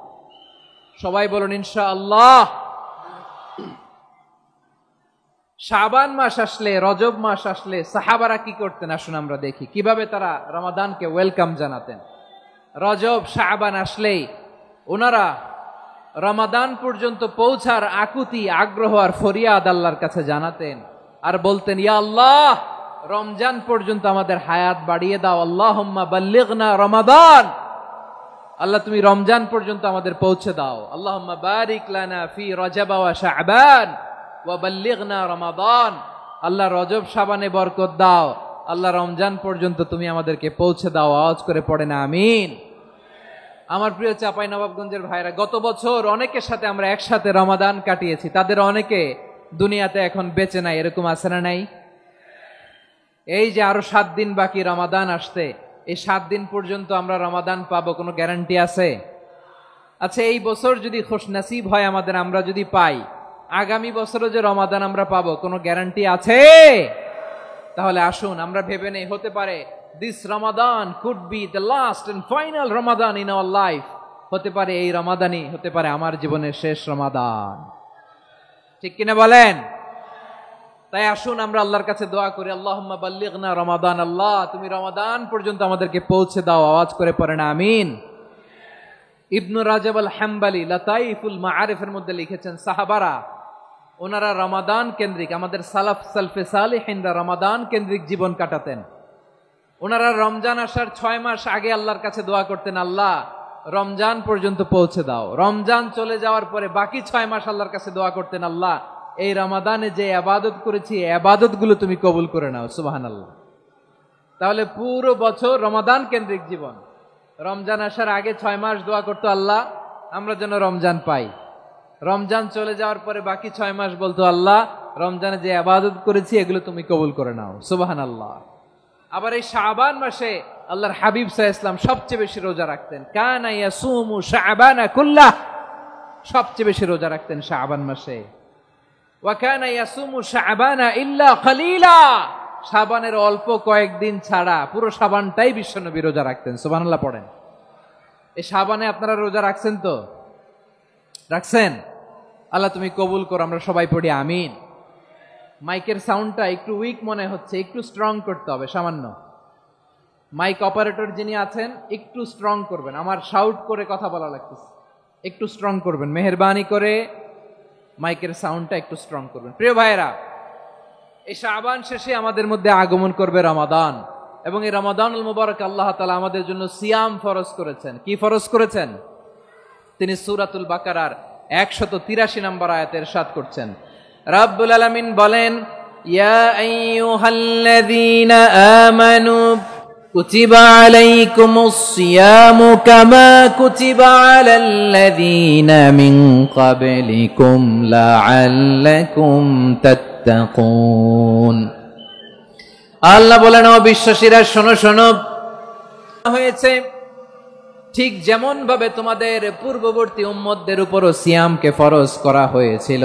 সবাই বলুন ইনশাআল্লাহ। শাবান মাস আসলে, রজব মাস আসলে সাহাবারা কি করতেন আসুন আমরা দেখি কিভাবে তারা রমাদানকে ওয়েলকাম জানাতেন। রজব শাবান আসলেই ওনারা রমাদান পর্যন্ত পৌঁছার আকুতি, আগ্রহ আর ফরিয়াদ আল্লাহর কাছে জানাতেন আর বলতেন, ইয়া আল্লাহ, রমজান পর্যন্ত আমাদের হায়াত বাড়িয়ে দাও। আল্লাহুম্মা বাল্লিগনা রমাদান, আল্লাহ তুমি রমজান পর্যন্ত আমাদের পৌঁছে দাও। আল্লাহুম্মা বারিক লানা ফি রজব ওয়া শাবান ওয়া বাল্লিগনা রমাদান, আল্লাহ রজব শাবানে বরকত দাও, আল্লাহ রমজান পর্যন্ত তুমি আমাদেরকে পৌঁছে দাও। আওয়াজ করে পড়েন আমিন। আমার প্রিয় চাঁপাইনবাবগঞ্জের ভাইরা, গত বছর অনেকের সাথে আমরা একসাথে রমাদান কাটিয়েছি, তাদের অনেকে দুনিয়াতে এখন বেঁচে নাই, এরকম আছে না নাই? এই যে আরো 7 দিন বাকি রমাদান আসতে, এই 7 দিন পর্যন্ত আমরা রমাদান পাবো, কোনো গ্যারান্টি আছে? আচ্ছা, এই বছর যদি খুশনসিব হয় আমাদের, আমরা যদি পাই, আগামী বছরও যে রমাদান আমরা পাবো, কোনো গ্যারান্টি আছে? তাহলে আসুন আমরা ভেবে নেই, হতে পারে this Ramadan could be the last and final Ramadan in our life. হতে পারে এই রমাদানই হতে পারে আমার জীবনের শেষ রমাদান। ঠিক কিনা বলেন? তাই আসুন আমরা আল্লাহর কাছে দোয়া করি, আল্লাহুম্মা বাল্লিগনা রমাদান, আল্লাহ তুমি রমাদান পর্যন্ত আমাদেরকে পৌঁছে দাও। আওয়াজ করে পড়েন আমিন। ইবনু রাজব আল হাম্বলি লাতাইফুল মাআরিফের মধ্যে লিখেছেন, সাহাবারা ওনারা রমাদান কেন্দ্রিক, আমাদের সালাফ সালফে সালেহিনরা রমাদান কেন্দ্রিক জীবন কাটাতেন। ওনারা রমজান আসার 6 মাস আগে আল্লাহর কাছে দোয়া করতেন, আল্লাহ রমজান পর্যন্ত পৌঁছে দাও। রমজান চলে যাওয়ার পরে বাকি 6 মাস আল্লাহর কাছে দোয়া করতেন, আল্লাহ এই রমাদানে যে ইবাদত করেছি ইবাদত গুলো তুমি কবুল করে নাও। সুবহানাল্লাহ। তাহলে পুরো বছর রমাদান কেন্দ্রিক জীবন। রমজান আসার আগে 6 মাস দোয়া করতো, আল্লাহ আমরা যেন রমজান পাই। রমজান চলে যাওয়ার পরে বাকি 6 মাস বলতো, আল্লাহ রমজানে যে ইবাদত করেছি এগুলো তুমি কবুল করে নাও। সুবহানাল্লাহ। আবার এই শাবান মাসে আল্লাহর হাবিব সাল্লাল্লাহু আলাইহি ওয়াসাল্লাম সবচেয়ে বেশি রোজা রাখতেন। কানা ইয়াসুমু শাবানা কুল্লাহ, সবচেয়ে বেশি রোজা রাখতেন শাবান মাসে। ওয়া কানা ইয়াসুমু শাবানা ইল্লা কালিলা, শাবানের অল্প কয়েকদিন ছাড়া পুরো শাবানটাই বিশ্বনবী রোজা রাখতেন। সুবহানাল্লাহ পড়েন। এই শাবানে আপনারা রোজা রাখছেন তো? রাখছেন? আল্লাহ তুমি কবুল করো। আমরা সবাই পড়ি আমিন। মাইকের সাউন্ডটা একটু উইক মনে হচ্ছে, একটু স্ট্রং করতে হবে সামান্য। মাইক অপারেটর যিনি আছেন একটু স্ট্রং করবেন, আমার শাউট করে কথা বলা লাগতেছে, একটু স্ট্রং করবেন মেহেরবানি করে। মাইকের সাউন্ডটা একটু স্ট্রং করবেন। প্রিয় ভাইয়েরা, এই শাবান শেষে আমাদের মধ্যে আগমন করবে রমাদান, এবং এই রমাদানুল মুবারক আল্লাহ তাআলা আমাদের জন্য সিয়াম ফরজ করেছেন। কি ফরজ করেছেন? তিনি সূরাতুল বাকারার 183 নম্বর আয়াতে ইরশাদ করছেন, রাব্বুল আলামিন বলেন, ইয়া আইয়ুহাল্লাযীনা আমানু কুতিবা আলাইকুমুস সিয়ামু কামা কুতিবা আলাল্লাযীনা মিন ক্বাবলিকুম লাআল্লাকুম তাত্তাকুন। আল্লাহ বলেন, ও বিশ্বাসীরা শোনো শোনো, হয়েছে ঠিক যেমন ভাবে তোমাদের পূর্ববর্তী উম্মতদের উপরও সিয়ামকে ফরজ করা হয়েছিল,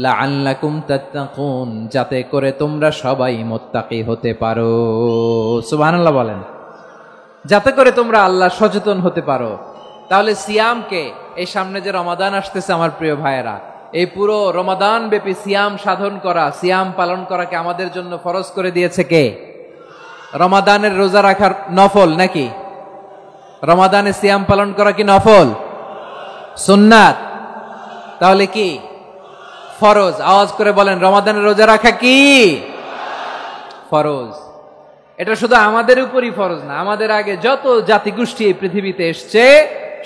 লাআল্লাকুম তাত্তাকুন, যাতে করে তোমরা সবাই মুত্তাকি হতে পারো। সুবহানাল্লাহ বলেন, যাতে করে তোমরা আল্লাহ সচেতন হতে পারো। তাহলে সিয়ামকে, এই সামনে যে রমাদান আসতেছে আমার প্রিয় ভাইয়েরা, এই পুরো রমাদান ব্যাপী সিয়াম সাধন করা, সিয়াম পালন করাকে আমাদের জন্য ফরজ করে দিয়েছে কে? রমাদানের রোজা রাখার নফল নাকি? রমাদানে সিয়াম পালন করা কি নফল? সুন্নাত। তাহলে কি ফরজ? আওয়াজ করে বলেন, রমাদানের রোজা রাখা কি ফরজ? এটা শুধু আমাদের উপরই ফরজ না, আমাদের আগে যত জাতিগোষ্ঠী এই পৃথিবীতে এসছে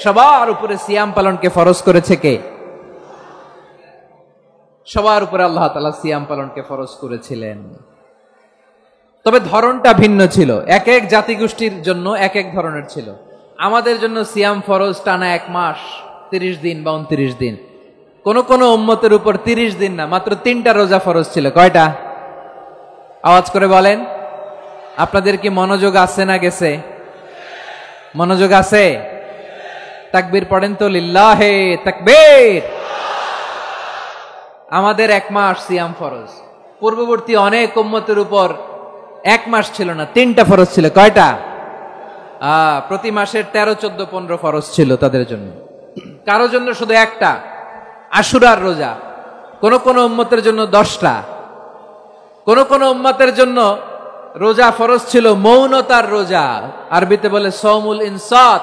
সবার উপরে সিয়াম পালনকে ফরজ করেছে কে? সবার উপরে আল্লাহ তাআলা সিয়াম পালনকে ফরজ করেছিলেন। তবে ধরনটা ভিন্ন ছিল, এক এক জাতিগোষ্ঠীর জন্য এক এক ধরনের ছিল। আমাদের জন্য সিয়াম ফরজ টানা 1 মাস 30 দিন বা 29 দিন। কোন কোন উম্মতের উপর 30 দিন না, মাত্র 3টা রোজা ফরজ ছিল। কয়টা? আওয়াজ করে বলেন। আপনাদের কি মনোযোগ আছে না গেছে? মনোযোগ আছে? তাকবীর পড়েন তো, লিল্লাহে তাকবীর। আমাদের 1 মাস সিয়াম ফরজ। পূর্ববর্তী অনেক উম্মতের উপর 1 মাস ছিল না, 3টা ফরজ ছিল। কয়টা? প্রতি মাসের 13, 14, 15 ফরজ ছিল তাদের জন্য। কারো জন্য শুধু একটা, আশুরার রোজা। কোন কোন উম্মতের জন্য 10টা, কোন কোন উম্মতের জন্য রোজা ফরজ ছিল মৌনতার রোজা, আরবিতে বলে সৌমুল ইনসাত,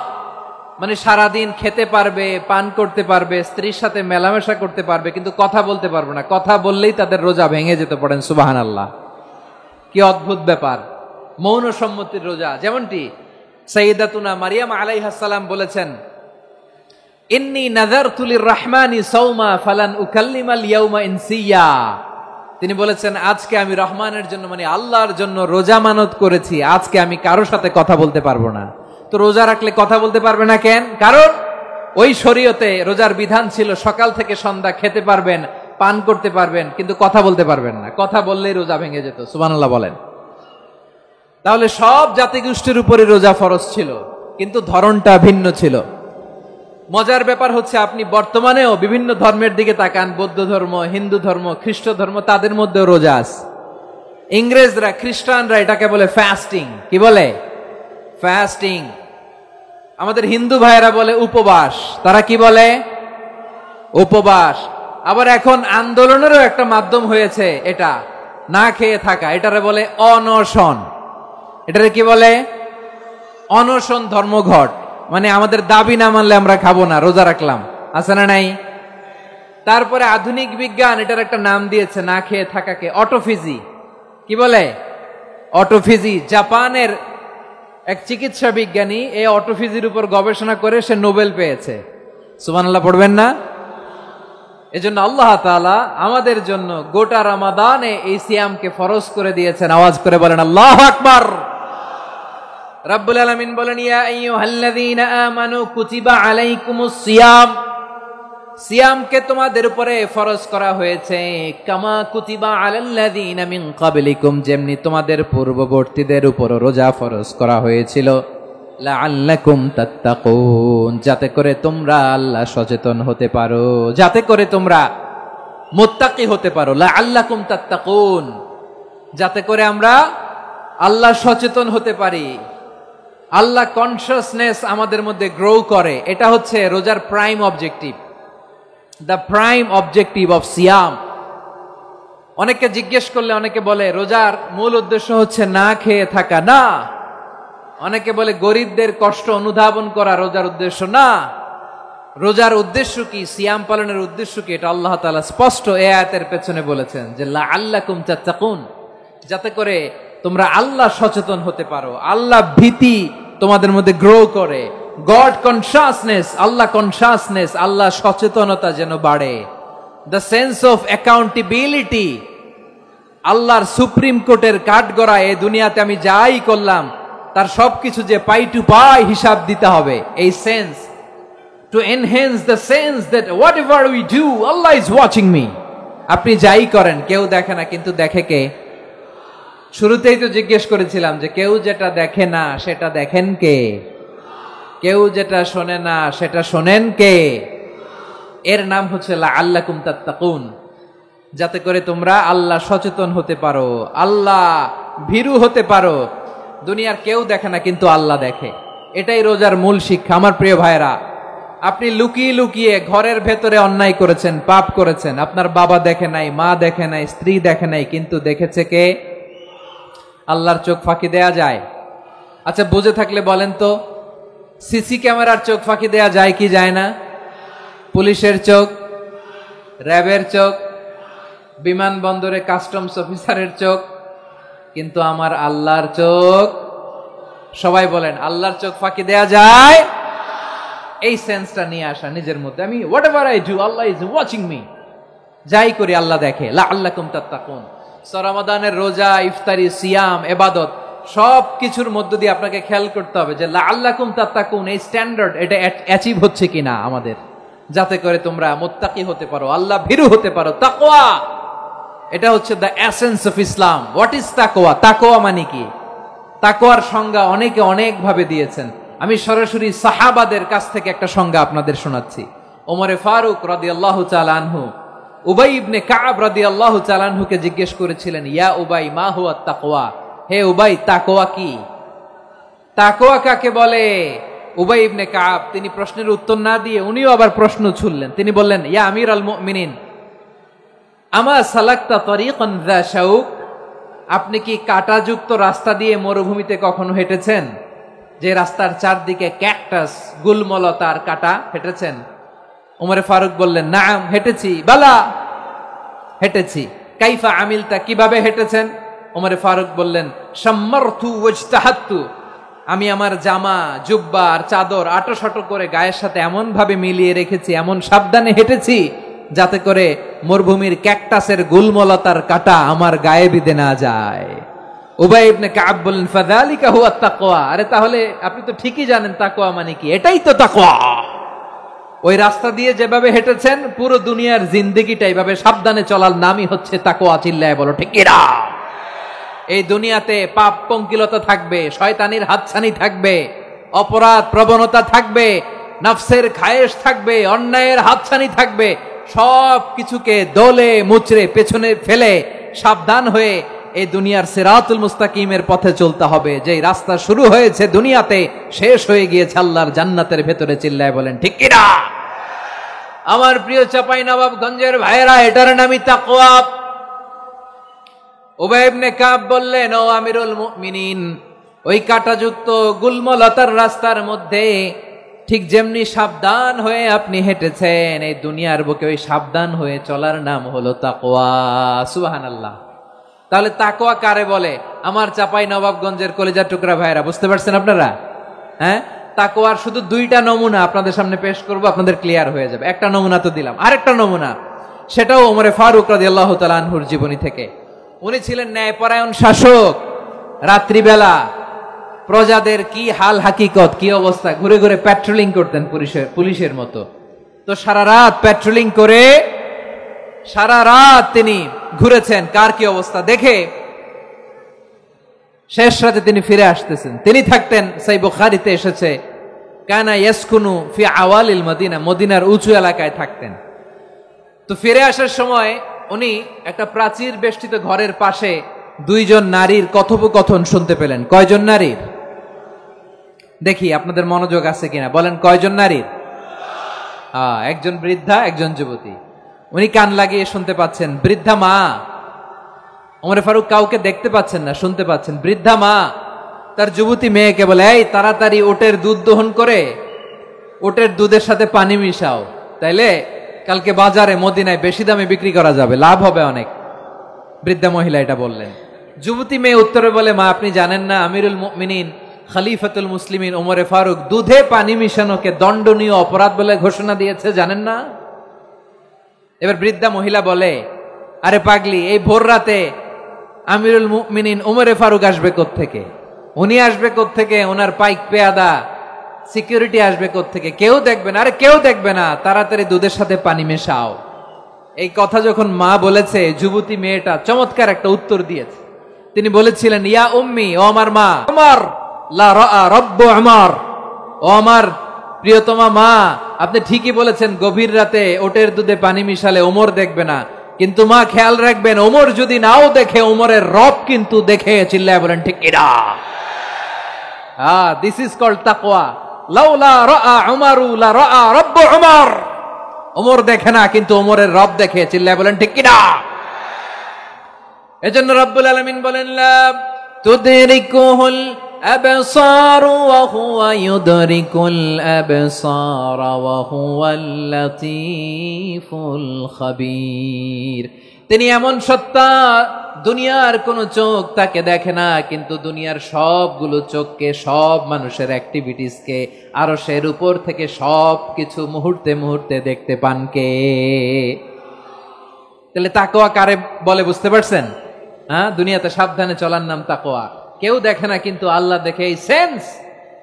মানে সারাদিন খেতে পারবে, পান করতে পারবে, স্ত্রীর সাথে মেলামেশা করতে পারবে, কিন্তু কথা বলতে পারবে না। কথা বললেই তাদের রোজা ভেঙে যেতে, পড়েন সুবহানাল্লাহ। কি অদ্ভুত ব্যাপার, মৌন সম্মতির রোজা। যেমনটি সাইয়্যিদাতুনা মারিয়াম আলাইহিস সালাম বলেছেন, ইন্নী নাযারতু লির-রাহমানি সাওমা ফালান উকাল্লিমাল ইয়াওমা ইনসিয়া। তিনি বলেছেন, আজকে আমি রহমানের জন্য, মানে আল্লাহর জন্য রোজা মানত করেছি, আজকে আমি কারোর সাথে কথা বলতে পারবো না। তো রোজা রাখলে কথা বলতে পারবে না কেন? কারণ ওই শরীয়তে রোজার বিধান ছিল সকাল থেকে সন্ধ্যা খেতে পারবেন, পান করতে পারবেন, কিন্তু কথা বলতে পারবেন না। কথা বললেই রোজা ভেঙে যেত। সুবহানাল্লাহ বলেন। তাহলে সব জাতিগোষ্ঠীর উপরে রোজা ফরজ ছিল, কিন্তু ধরনটা ভিন্ন ছিল। মজার ব্যাপার হচ্ছে, আপনি বর্তমানেও বিভিন্ন ধর্মের দিকে তাকান, বৌদ্ধ ধর্ম, হিন্দু ধর্ম, খ্রিস্ট ধর্ম, তাদের মধ্যেও রোজা আছে। ইংরেজরা, খ্রিস্টানরা এটাকে বলে ফাস্টিং। কি বলে? ফাস্টিং। আমাদের হিন্দু ভাইয়েরা বলে উপবাস। তারা কি বলে? উপবাস। আবার এখন আন্দোলনেরও একটা মাধ্যম হয়েছে এটা, না খেয়ে থাকা, এটারে বলে অনশন। এটারে কি বলে? অনশন ধর্মঘট। মানে আমাদের দাবি না মানলে আমরা খাবো না, রোজা রাখলাম, আছে না নাই? তারপরে আধুনিক বিজ্ঞান এটার একটা নাম দিয়েছে না খেয়ে থাকাকে, অটোফিজি। কি বলে? অটোফিজি। জাপানের এক চিকিৎসা বিজ্ঞানী এই অটোফিজির উপর গবেষণা করে সে নোবেল পেয়েছে। সুবহানাল্লাহ পড়বেন না? এজন্য আল্লাহ তাআলা আমাদের জন্য গোটা রমাদানে এই সিয়ামকে ফরজ করে দিয়েছেন। আওয়াজ করে বলেন আল্লাহু আকবার। রাব্বুল আলামিন বলেন, ইয়া আইয়ুহাল্লাযীনা আমানু কুতিবা আলাইকুমুস সিয়াম। সিয়ামকে তোমাদের উপরে ফরজ করা হয়েছে, কামা কুতিবা আলাল্লাযীনা মিন ক্বাবলিকুম, যেমনি তোমাদের পূর্ববর্তীদের উপর রোজা ফরজ করা হয়েছিল, লাআল্লাকুম তাত্তাকুন, যাতে করে তোমরা আল্লাহ সচেতন হতে পারো, যাতে করে তোমরা মুত্তাকি হতে পারো। লাআল্লাকুম তাত্তাকুন, যাতে করে আমরা আল্লাহ সচেতন হতে পারি, আল্লাহ কনসিয়াসনেস আমাদের মধ্যে গ্রো করে। এটা হচ্ছে রোজার prime objective, the prime objective of সিয়াম। অনেকে জিজ্ঞেস করলে অনেকে বলে রোজার মূল উদ্দেশ্য হচ্ছে না খেয়ে থাকা। না। অনেকে বলে গরিবদের কষ্ট অনুধাবন করা রোজার উদ্দেশ্য। না। রোজার উদ্দেশ্য কি, সিয়াম পালনের উদ্দেশ্য কি, এটা আল্লাহ তাআলা স্পষ্ট এই আয়াতের পেছনে বলেছেন যে লাআল্লাকুম তাত্তাকুন, যাতে করে তোমরা আল্লাহ সচেতন হতে পারো, আল্লাহ ভীতি তোমাদের মধ্যে গ্রো করে, গড কনসিয়াসনেস, আল্লাহ কনসিয়াসনেস, আল্লাহ সচেতনতা যেন বাড়ে, দ্য সেন্স অফ অ্যাকাউন্টেবিলিটি। আল্লাহর সুপ্রিম কোর্টের কাঠগড়ায় এই দুনিয়াতে আমি যাই করলাম তার সবকিছু যে পাই টু পাই হিসাব দিতে হবে, এই sense, to enhance the sense that what ever we do Allah is watching me. আপনি যাই করেন কেউ দেখে না, কিন্তু দেখে কে? শুরুতেই তো জিজ্ঞেস করেছিলাম যে কেউ যেটা দেখে না সেটা দেখেন কে? কেউ যেটা শোনে না সেটা শোনেন কে? এর নাম হচ্ছে লাআল্লাকুম তাত্তাকুন, যাতে করে তোমরা আল্লাহ সচেতন হতে পারো, আল্লাহ ভীরু হতে পারো। দুনিয়ার কেউ দেখে না, কিন্তু আল্লাহ দেখে। এটাই রোজার মূল শিক্ষা। আমার প্রিয় ভাইরা, আপনি লুকিয়ে লুকিয়ে ঘরের ভেতরে অন্যায় করেছেন, পাপ করেছেন, আপনার বাবা দেখে নাই, মা দেখে নাই, স্ত্রী দেখে নাই, কিন্তু দেখেছে কে? আল্লাহর চোখ ফাঁকি দেয়া যায়? আচ্ছা, বুঝে থাকলে বলেন তো, সিসি ক্যামেরার চোখ ফাঁকি দেয়া যায় কি যায় না? পুলিশের চোখ, র্যাবের চোখ, বিমানবন্দরে কাস্টমস অফিসারের চোখ, কিন্তু আমার আল্লাহর চোখ? সবাই বলেন, আল্লাহর চোখ ফাঁকি দেয়া যায়? এই সেন্সটা নিয়ে আসা নিজের মধ্যে, আমি what ever I do Allah is watching me, যাই করি আল্লাহ দেখে। লাআল্লাকুম তাত্তাকুন। রমাদানের রোজা, ইফতারি, সিয়াম, ইবাদত সব কিছুর মধ্য দিয়ে আপনাকে খেয়াল করতে হবে যে লাআল্লাকুম তাত্তাকুন, এই স্ট্যান্ডার্ড এটা অ্যাচিভ হচ্ছে কিনা আমাদের, যাতে করে তোমরা মুত্তাকি হতে পারো, আল্লাহ ভীরু হতে পারো। তাকওয়া, এটা হচ্ছে the essence of Islam. What is তাকওয়া? তাকওয়া মানে কি? তাকওয়ার সংজ্ঞা অনেকে অনেক ভাবে দিয়েছেন। আমি সরাসরি সাহাবাদের কাছ থেকে একটা সংজ্ঞা আপনাদের শোনাচ্ছি। ওমরে ফারুক রাদিয়াল্লাহু তাআলা আনহু উবাই ইবনে কাব রাদিয়াল্লাহু তাআলা আনহুকে জিজ্ঞেস করেছিলেন, ইয়া উবাই মা হুয়া তাকওয়া, হে উবাই তাকওয়া কি? তাকওয়া কাকে বলে? উবাই ইবনে কাব তিনি প্রশ্নের উত্তর না দিয়ে উনিও আবার প্রশ্ন ছুড়লেন। তিনি বললেন, ইয়া আমির আল মুমিনিন, আমা সালাকতা তরিকান যা শাউক, আপনি কি কাঁটাযুক্ত রাস্তা দিয়ে মরুভূমিতে কখনো হেঁটেছেন? যে রাস্তার চারদিকে ক্যাকটাস, গুলমলতার কাঁটা, হেঁটেছেন? উমরে ফারুক বললেন, নাম, হেঁটেছি। বালা, হেঁটেছি। কাইফা আমিলতা, কিভাবে হেঁটেছেন? উমরে ফারুক বললেন, শাম্মারতু ওয়াজতাহাত্তু, আমি আমার জামা, জুব্বা আর চাদর আটোসাটো করে গায়ের সাথে এমন ভাবে মিলিয়ে রেখেছি, এমন সাবধানে হেঁটেছি যাতে করে মরুভূমির ক্যাকটাসের গুলমলতার কাঁটা আমার গায়ে বিঁধে না যায়। উবাই ইবনে কাব বললেন, ফাযালিকা হুয়া তাকওয়া, আরে তাহলে আপনি তো ঠিকই জানেন তাকওয়া মানে কি, এটাই তো তাকওয়া। ওই রাস্তা দিয়ে যেভাবে হেঁটেছেন, পুরো দুনিয়ার জিন্দেগিটা এইভাবে সাবধানে চলার নামই হচ্ছে তাকওয়া। চিল্লায় বলো ঠিক কিনা? এই দুনিয়াতে পাপ পঙ্কিলতা থাকবে, শয়তানির হাতছানি থাকবে, অপরাধ প্রবণতা থাকবে, নফসের খায়েশ থাকবে, অন্যায়ের হাতছানি থাকবে, সব কিছুকে দলে মুচড়ে পেছনে ফেলে সাবধান হয়ে এই দুনিয়ার সিরাতুল মুস্তাকিমের পথে চলতে হবে। যেই রাস্তা শুরু হয়েছে দুনিয়াতে, শেষ হয়ে গিয়েছে আল্লাহর জান্নাতের ভেতরে। চিল্লায় বলেন ঠিক কিনা? আমার প্রিয় চাঁপাইনবাবগঞ্জের ভাইয়েরা, এটার নামই তাকওয়া। উবাই ইবনে কাব বললেন, ও আমিরুল মুমিনিন, ওই কাঁটাযুক্ত গুলমলতার রাস্তার মধ্যে ঠিক যেমনি সাবধান হয়ে আপনি হেঁটেছেন, এই দুনিয়ার বুকে ওই সাবধান হয়ে চলার নাম হলো তাকওয়া। সুবহানাল্লাহ। তাহলে তাকওয়া কারে বলে? আমার চাঁপাইনবাবগঞ্জের কলিজার টুকরা ভাইয়েরা, বুঝতে পারছেন আপনারা? হ্যাঁ, তাকওয়ার শুধু দুইটা নমুনা আপনাদের সামনে পেশ করব, আপনাদের ক্লিয়ার হয়ে যাবে। একটা নমুনা তো দিলাম, আরেকটা নমুনা, সেটাও ওমরে ফারুক রাদিয়াল্লাহু তাআলা আনহুর জীবনী থেকে। উনি ছিলেন ন্যায়পরায়ণ শাসক। রাত্রিবেলা প্রজাদের কি হাল হাকিকত, কি অবস্থা, ঘুরে ঘুরে প্যাট্রোলিং করতেন পুলিশের মতো। তো সারা রাত প্যাট্রোলিং করে সারা রাত তিনি ঘুরেছেন কার কি অবস্থা দেখে। শেষ রাতে তিনি ফিরে আসতেছেন। তিনি থাকতেন, সহিহ বুখারীতে এসেছে, কানা ইয়াসকুনু ফি আওয়ালিল মদিনা, মদিনার উঁচু এলাকায় থাকতেন। তো ফিরে আসার সময় উনি একটা প্রাচীর বেষ্টিত ঘরের পাশে দুইজন নারীর কথোপকথন শুনতে পেলেন। কয়জন নারীর? দেখি আপনাদের মনোযোগ আছে কিনা, বলেন কয়জন নারীর? একজন বৃদ্ধা, একজন যুবতী। উনি কান লাগিয়ে শুনতে পাচ্ছেন। বৃদ্ধা মা, ওমর ফারুক কাউকে দেখতে পাচ্ছেন না, শুনতে পাচ্ছেন। বৃদ্ধা মা তার যুবতী মেয়েকে বলে, এই তাড়াতাড়ি ওটের দুধ দহন করে ওটের দুধের সাথে পানি মিশাও, তাইলে কালকে বাজারে মদিনায় বেশি দামে বিক্রি করা যাবে, লাভ হবে অনেক। বৃদ্ধা মহিলা এটা বললেন। যুবতী মেয়ে উত্তরে বলে, মা আপনি জানেন না আমিরুল মুমিনিন খলিফাতুল মুসলিমিন ওমরে ফারুক দুধে পানি মিশানোকে দণ্ডনীয় অপরাধ বলে ঘোষণা দিয়েছে, জানেন না? এবার বৃদ্ধা মহিলা বলে, আরে পাগলি, এই ভোর রাতে আমিরুল মুমিনিন ওমরে ফারুক আসবে কোত্থেকে? উনি আসবে কোত্থেকে? ওনার পাইক পেয়াদা সিকিউরিটি আসবে কোত্থেকে? কেউ দেখবে না। আরে কেউ দেখবে না, তাড়াতাড়ি দুধের সাথে পানি মেশাও। এই কথা যখন মা বলেছে, যুবতী মেয়েটা চমৎকার একটা উত্তর দিয়েছে। তিনি বলেছিলেন, ইয়া উম্মি, ও আমার মা, আমার লা রাআ রব্বু আমার, ও আমার প্রিয়তমা মা, আপনি ঠিকই বলেছেন, গভীর রাতে ওটের দুধে পানি মিশালে ওমর দেখবে না, কিন্তু মা খেয়াল রাখবেন, ওমর যদি নাও দেখে, ওমরের রব কিন্তু দেখে। চিল্লায় বলেন ঠিক কিনা? দিস ইজ কল্ড তাকওয়া। লাউলা রাআ উমারু লা রাআ রব্বু উমর, ওমর দেখে না কিন্তু ওমরের রব দেখে। চিল্লায় বলেন ঠিক কিনা? এজন্য রব্বুল আলামিন বলেন, লা তুদরিকুহুল আবসার ওয়া হুয়া ইউদরিকুল আবসার ওয়া হুয়াল লাতীফুল খাবীর। তিনি এমন সত্তা, দুনিয়ার কোন চোখ তাকে দেখে না, কিন্তু দুনিয়ার সবগুলো চোখকে, সব মানুষের অ্যাক্টিভিটিসকে আরশের উপর থেকে সব কিছু মুহূর্তে মুহূর্তে দেখতে পান কে? তাহলে তাকওয়া কারে বলে বুঝতে পারছেন? দুনিয়াতে সাবধানে চলার নাম তাকওয়া। কেউ দেখে না কিন্তু আল্লাহ দেখে। এই সেন্স,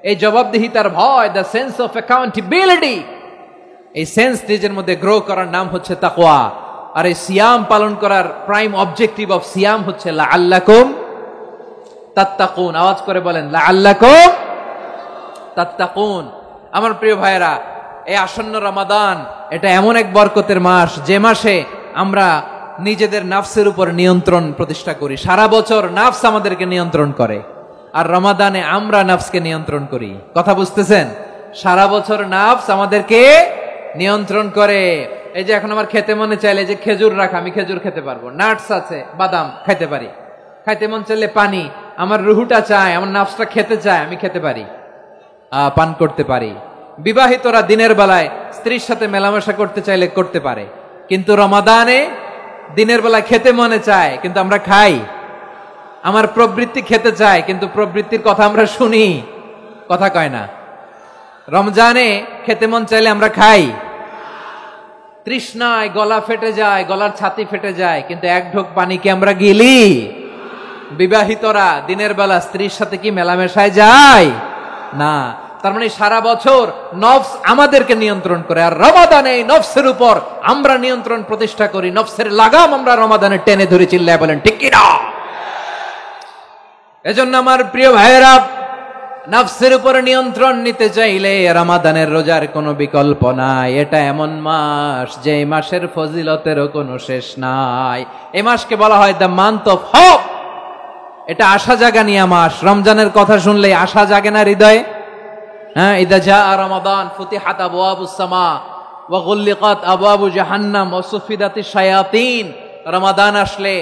এই জবাবদিহিতার ভয়, দ্য সেন্স অফ অ্যাকাউন্টেবিলিটি, এই সেন্স নিজের মধ্যে গ্রো করার নাম হচ্ছে তাকওয়া। আর এই সিয়াম পালন করার প্রাইম অবজেক্টিভ অফ সিয়াম হচ্ছে লাআল্লাকুম তাত্তাকুন। আওয়াজ করে বলেন, লাআল্লাকুম তাত্তাকুন। আমার প্রিয় ভাইয়েরা, এই আসন্ন রমাদান, এটা এমন এক বরকতের মাস, যে মাসে আমরা নিজেদের নাফসের উপর নিয়ন্ত্রণ প্রতিষ্ঠা করি। সারা বছর নাফস আমাদেরকে নিয়ন্ত্রণ করে, আর রমাদানে আমরা নাফসকে নিয়ন্ত্রণ করি। কথা বুঝতেছেন? সারা বছর নাফস আমাদেরকে নিয়ন্ত্রণ করে। এই যে এখন আমার খেতে মনে চাইলে যে খেজুর রাখা, আমি খেজুর খেতে পারবো, নাটস আছে, বাদাম খাইতে পারি। খাইতে মন চাইলে পানি, আমার রুহুটা চায়, আমার নাফসটা খেতে চায়, আমি খেতে পারি, পান করতে পারি। বিবাহিতরা দিনের বেলায় স্ত্রীর সাথে মেলামেশা করতে চাইলে করতে পারে, কিন্তু রমাদানে দিনের বেলায় খেতে মনে চায় কিন্তু আমরা খাই। আমার প্রবৃত্তি খেতে চায় কিন্তু প্রবৃত্তির কথা আমরা শুনি, কথা কয় না। রমজানে খেতে মন চাইলে আমরা খাই, তৃষ্ণায় গলা ফেটে যায়, গলার ছাতি ফেটে যায়, কিন্তু এক ঢোক পানি কি আমরা গিলি? বিবাহিতরা দিনের বেলা স্ত্রীর সাথে কি মেলামেশায় যায় না। তার মানে সারা বছর নফস আমাদেরকে নিয়ন্ত্রণ করে, আর রমাদানে এই নফসের উপর আমরা নিয়ন্ত্রণ প্রতিষ্ঠা করি। নফসের লাগাম আমরা রমাদানে টেনে ধরে, চিল্লায় বলেন ঠিক কি না? এজন্য আমার প্রিয় ভাইয়েরা, নফসের উপর নিয়ন্ত্রণ নিতে চাইলে রমাদানের রোজার কোনো বিকল্প নাই। এটা এমন মাস যে মাসের ফজিলতেরও কোনো শেষ নাই। এই মাসকে বলা হয় দ্য মান্থ অফ হোপ। এটা আশা জাগানিয়া মাস। রমজানের কথা শুনলে আশা জাগে না হৃদয়ে? হ্যাঁ, ইদা জাআ রমাদান ফুতিহাত আবওয়াবুস সামা ওয়া গুল্লিকাত আবওয়াবু জাহান্নাম ওয়া সুফিদাতিশ শায়াতিন। রমাদান আসলে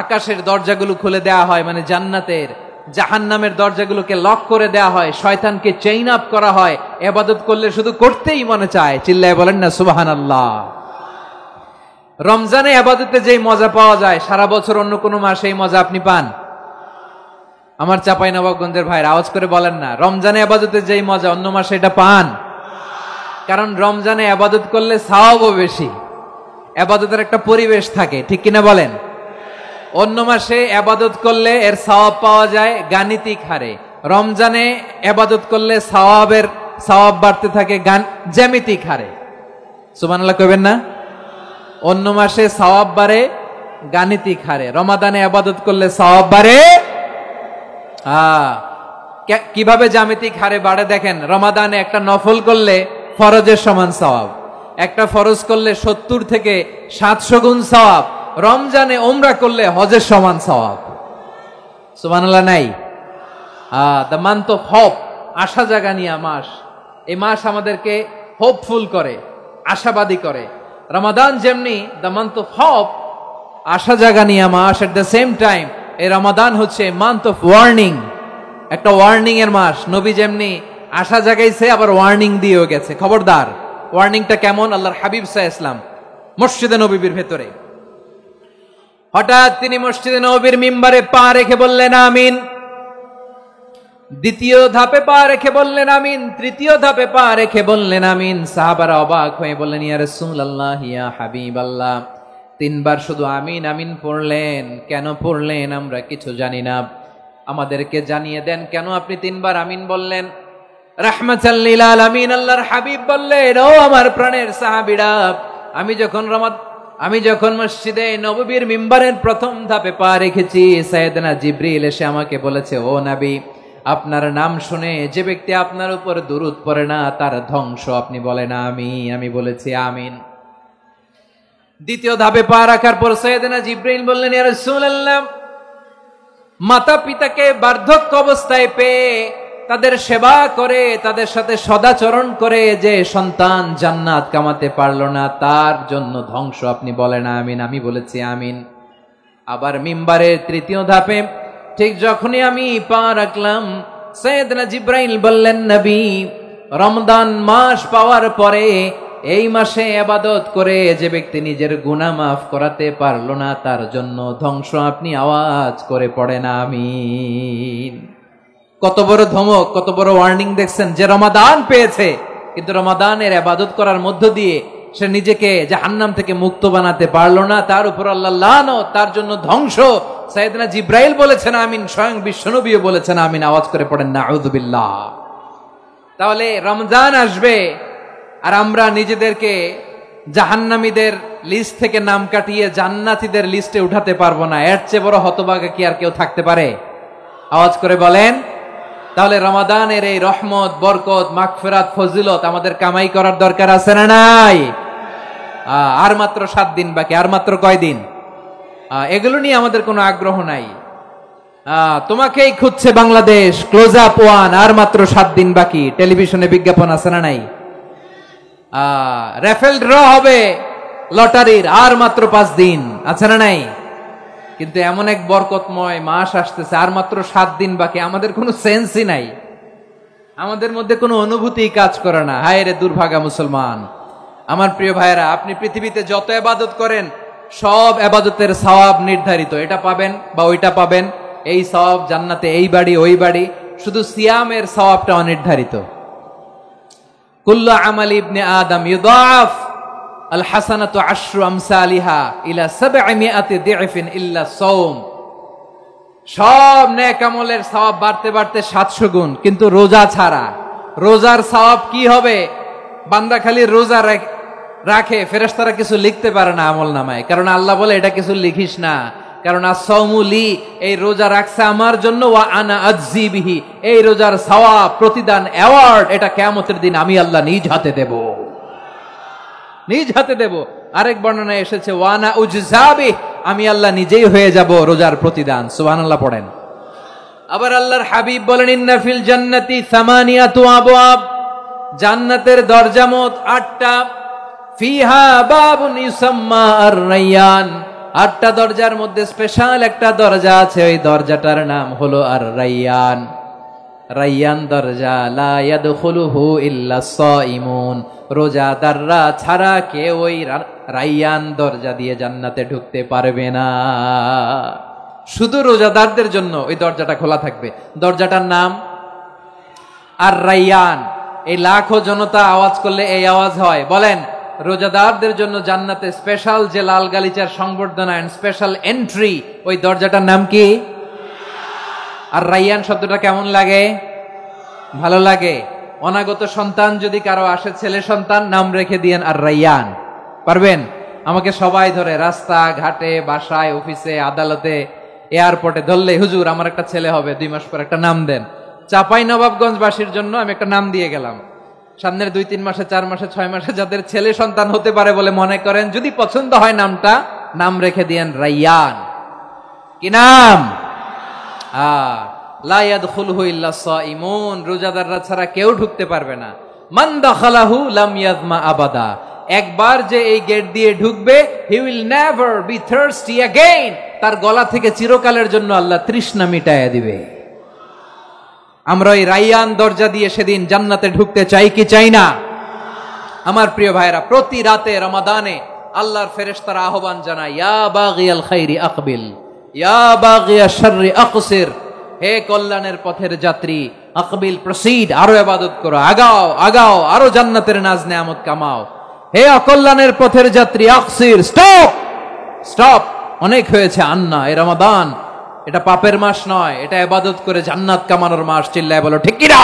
আকাশের দরজাগুলো খুলে দেয়া হয়, মানে জান্নাতের। জাহান্নামের দরজাগুলোকে লক করে দেয়া হয়, শয়তানকে চেইন আপ করা হয়। ইবাদত করলে শুধু করতেই মনে চায়, চিল্লায় বলেন না সুবহানাল্লাহ। রমজানে ইবাদতে যেই মজা পাওয়া যায়, সারা বছর অন্য কোনো মাসে এই মজা আপনি পান? আমার চাঁপাইনবাবগঞ্জের ভাইরা আওয়াজ করে বলেন না, রমজানে ইবাদতে যেই মজা অন্য মাসে এটা পান? কারণ রমজানে ইবাদত করলে সওয়াবও বেশি, ইবাদতের একটা পরিবেশ থাকে, ঠিক কিনা বলেন? অন্য মাসে ইবাদত করলে এর সওয়াব পাওয়া যায় গাণিতিক হারে, রমজানে ইবাদত করলে সওয়াব বাড়তে থাকে জ্যামিতিক হারে। সুবহানাল্লাহ কইবেন না? অন্য মাসে সওয়াব বাড়ে গাণিতিক হারে, রমাদানে ইবাদত করলে সওয়াব বাড়ে কিভাবে জ্যামিতিক হারে বাড়ে দেখেন। রমাদানে একটা নফল করলে ফরজের সমান সওয়াব, একটা ফরজ করলে 70 থেকে 700 গুণ সওয়াব, রমজানে ওমরা করলে হজের সমান সওয়াব। সুবহানাল্লাহ নাই? দ্য মান্থ অফ হোপ, আশা জাগানিয়া মাস। এই মাস আমাদেরকে হোপফুল করে, আশাবাদী করে। রমাদান যেমনি দ্য মান্থ অফ হোপ, আশা জাগানিয়া মাস, এট দ্য সেম টাইম এই রমাদান হচ্ছে মান্থ অফ ওয়ার্নিং, একটা ওয়ার্নিং এর মাস। নবী যেমনি আশা জাগাইছে, আবার ওয়ার্নিং দিয়েও গেছে, খবরদার। ওয়ার্নিংটা কেমন? আল্লাহর হাবিব সাল্লাল্লাহু আলাইহি ওয়াসাল্লাম মসজিদে নববীর ভেতরে, হঠাৎ তিনি মসজিদে নববীর মিম্বারে পা রেখে বললেন আমিন। দ্বিতীয় ধাপে পা রেখে বললেন আমিন, তৃতীয় ধাপে পা রেখে বললেন আমিন। সাহাবারা অবাক হয়ে বললেন ইয়া রাসূলুল্লাহ, ইয়া হাবিবাল্লাহ, 3 বার শুধু আমিন আমিন পড়লেন, কেন পড়লেন আমরা কিছু জানি না, আমাদেরকে জানিয়ে দেন কেন আপনি 3 বার আমিন বললেন। রাহমাতাল লিল আলামিন আল্লাহর হাবিব বললেন, ও আমার প্রাণের সাহাবীরা, আমি যখন মসজিদে নববীর মিম্বারের প্রথম ধাপে পা রেখেছি, সাইয়েদনা জিবরিল এসে আমাকে বলেছে, ও নবী, আপনার নাম শুনে যে ব্যক্তি আপনার উপর দুরূদ পড়ে না তার ধ্বংস। আপনি বলেন আমিন। আমি বলেছি আমিন। দ্বিতীয় ধাপে পা রাখার পর সাইয়েদনা জিবরিল বললেন, ইয়া রাসূলুল্লাহ, মাতা পিতাকে বার্ধক্য অবস্থায় পেয়ে তাদের সেবা করে, তাদের সাথে সদাচরণ করে যে সন্তান জান্নাত কামাতে পারলো না, তার জন্য ধ্বংস। আপনি বলেন আমিন। আমি বলেছি আমিন। আবার মিম্বারের তৃতীয় ধাপে ঠিক যখনই আমি পা রাখলাম, সাইয়েদনা জিবরাইল বললেন, নবী, রমজান মাস পাওয়ার পরে এই মাসে ইবাদত করে যে ব্যক্তি নিজের গুনাহ মাফ করাতে পারলো না, তার জন্য ধ্বংস। আপনি আওয়াজ করে পড়েন আমিন। কত বড় ধমক, কত বড় ওয়ার্নিং দেখছেন। যে রমাদান পেয়েছে কিন্তু রমাদানের ইবাদত করার মধ্য দিয়ে সে নিজেকে জাহান্নাম থেকে মুক্ত বানাতে পারলো না, তার উপর আল্লাহ লানত, তার জন্য ধ্বংস। সাইয়েদনা জিবরাইল বলেছেন আমিন, স্বয়ং বিশ্বনবীও বলেছেন আমিন। আওয়াজ করে পড়েন নাউযু বিল্লাহ। তাহলে রমজান আসবে আর আমরা নিজেদেরকে জাহান্নামীদের লিস্ট থেকে নাম কাটিয়ে জান্নাতীদের লিস্টে উঠাতে পারবো না। এর চেয়ে বড় হতভাগা কি আর কেউ থাকতে পারে? আওয়াজ করে বলেন। তাহলে রমাদানের এই রহমত, বরকত, মাগফিরাত, ফজিলত আমাদের কামাই করার দরকার আছে না নাই? আর মাত্র 7 দিন বাকি। আর মাত্র কয় দিন? এগুলো নিয়ে আমাদের কোনো আগ্রহ নাই। তোমাকেই খুঁজছে বাংলাদেশ, ক্লোজ আপ ওয়ান, আর মাত্র 7 দিন বাকি। টেলিভিশনে বিজ্ঞাপন আছে না নাই? রেফেল ড্র হবে লটারির, আর মাত্র 5 দিন আছে না নাই? কিন্তু এমন এক বরকতময় মাস আসতেছে, আর মাত্র 7 দিন বাকি। আমাদের কোনো সেন্সই নাই, আমাদের মধ্যে কোনো অনুভূতি কাজ করে না। হায় রে দুর্ভাগা মুসলমান। আমার প্রিয় ভাইয়েরা, আপনি পৃথিবীতে যত ইবাদত করেন সব ইবাদতের সওয়াব নির্ধারিত। এটা পাবেন বা ওইটা পাবেন, এই সওয়াব জান্নাতে, এই বাড়ি ওই বাড়ি। শুধু সিয়ামের সওয়াবটা অনির্ধারিত। কুল্লু আমালি ইবনে আদম ইউদাফ আল হাসানাতু আশরু আমসালিহা ইলা 700 দিফিন ইল্লা সাওম। সব নেক আমলের সওয়াব বাড়তে বাড়তে 700 গুণ, কিন্তু রোজা ছাড়া। রোজার সওয়াব কি হবে? বান্দা খালি রোজা রাখে, ফেরেশতারা কিছু লিখতে পারে না আমল নামায়, কারণ আল্লাহ বলে এটা কিছু লিখিস না, কারণ as-সাওমু লি, এই রোজা রাখছে আমার জন্য, ওয়া আনা আজজি বিহি, এই রোজার সওয়াব, প্রতিদান, অ্যাওয়ার্ড, এটা কিয়ামতের দিন আমি আল্লাহ নিজ হাতে দেব, নিজ হাতে দেব। আরেক বর্ণনায় এসেছে ওয়া আনা উজজা বিহি, আমি আল্লাহ নিজেই হয়ে যাব রোজার প্রতিদান। সুবহানাল্লাহ পড়েন। আবার আল্লাহর হাবিব বলেন ইন্না ফিল জান্নাতি 8 আবওয়াব, জান্নাতের দরজা মোট 8টা। ফিহা বাবুন ইউসাম্মা আর-রায়্যান, 8টা দরজার মধ্যে স্পেশাল একটা দরজা আছে, ওই দরজাটার নাম হলো আর-রায়্যান। রায়্যান দরজা, লা ইয়াদখুলুহু ইল্লা সাইমুন, রোজাদাররা ছাড়া কেউ ওই রায়্যান দরজা দিয়ে জান্নাতে ঢুকতে পারবে না। শুধু রোজাদারদের জন্য ওই দরজাটা খোলা থাকবে। দরজাটার নাম আর-রায়্যান। এই লাখো জনতা আওয়াজ করলে এই আওয়াজ হয়। বলেন, রোজাদারদের জন্য জান্নাতে স্পেশাল যে লাল গালিচার সংবর্ধনা এন্ড স্পেশাল এন্ট্রি, ওই দরজাটার নাম কি? আর রায়্যান শব্দটা কেমন লাগে? ভালো লাগে। অনাগত সন্তান যদি কারো আসে, ছেলে সন্তান, নাম রেখে দিয়েন আর রায়্যান। পারবেন? আমাকে সবাই ধরে রাস্তা ঘাটে, বাসায়, অফিসে, আদালতে, এয়ারপোর্টে ধরলে, হুজুর আমার একটা ছেলে হবে 2 মাস পর, একটা নাম দেন। চাপাই নবাবগঞ্জবাসীর জন্য আমি একটা নাম দিয়ে গেলাম। সামনের 2-3 মাসে, 4 মাসে, 6 মাসে যাদের ছেলে সন্তান হতে পারে বলে মনে করেন, যদি পছন্দ হয় নামটা, নাম রেখে দিয়েন রায়্যান। কি নাম? লা ইয়াদখুলুহু ইল্লা সাইমুন, রোজাদাররা ছাড়া কেউ ঢুকতে পারবে না। মান দাখালাহু লাম ইয়াযমা আবাদা, একবার যে এই গেট দিয়ে ঢুকবে, he will never be thirsty again, তার গলা থেকে চিরকালের জন্য আল্লাহ তৃষ্ণা মিটায়া দিবে। আমরা ওই রায়্যান দরজা দিয়ে সেদিন জান্নাতে ঢুকতে চাই কি চাই না? আমার প্রিয় ভাইরা, প্রতি রাতে রমাদানে আল্লাহর ফেরেশতারা আহ্বান জানায়, ইয়া বাগিয়াল খাইরি আকবিল, ইয়া বাগিয়াশ শাররি আকসির, হে কল্যাণের পথের যাত্রী, আকবিল, প্রসিড, আরো ইবাদত করো, আগাও আগাও, আরো জান্নাতের নাজ নেয়ামত কামাও। হে অকল্যাণের পথের যাত্রী, আকসির, স্টপ স্টপ, অনেক হয়েছে। আন্না, এ রমাদান, এটা পাপের মাস নয়, এটা ইবাদত করে জান্নাত কামানোর মাস। চিল্লায় বলো ঠিক কি না?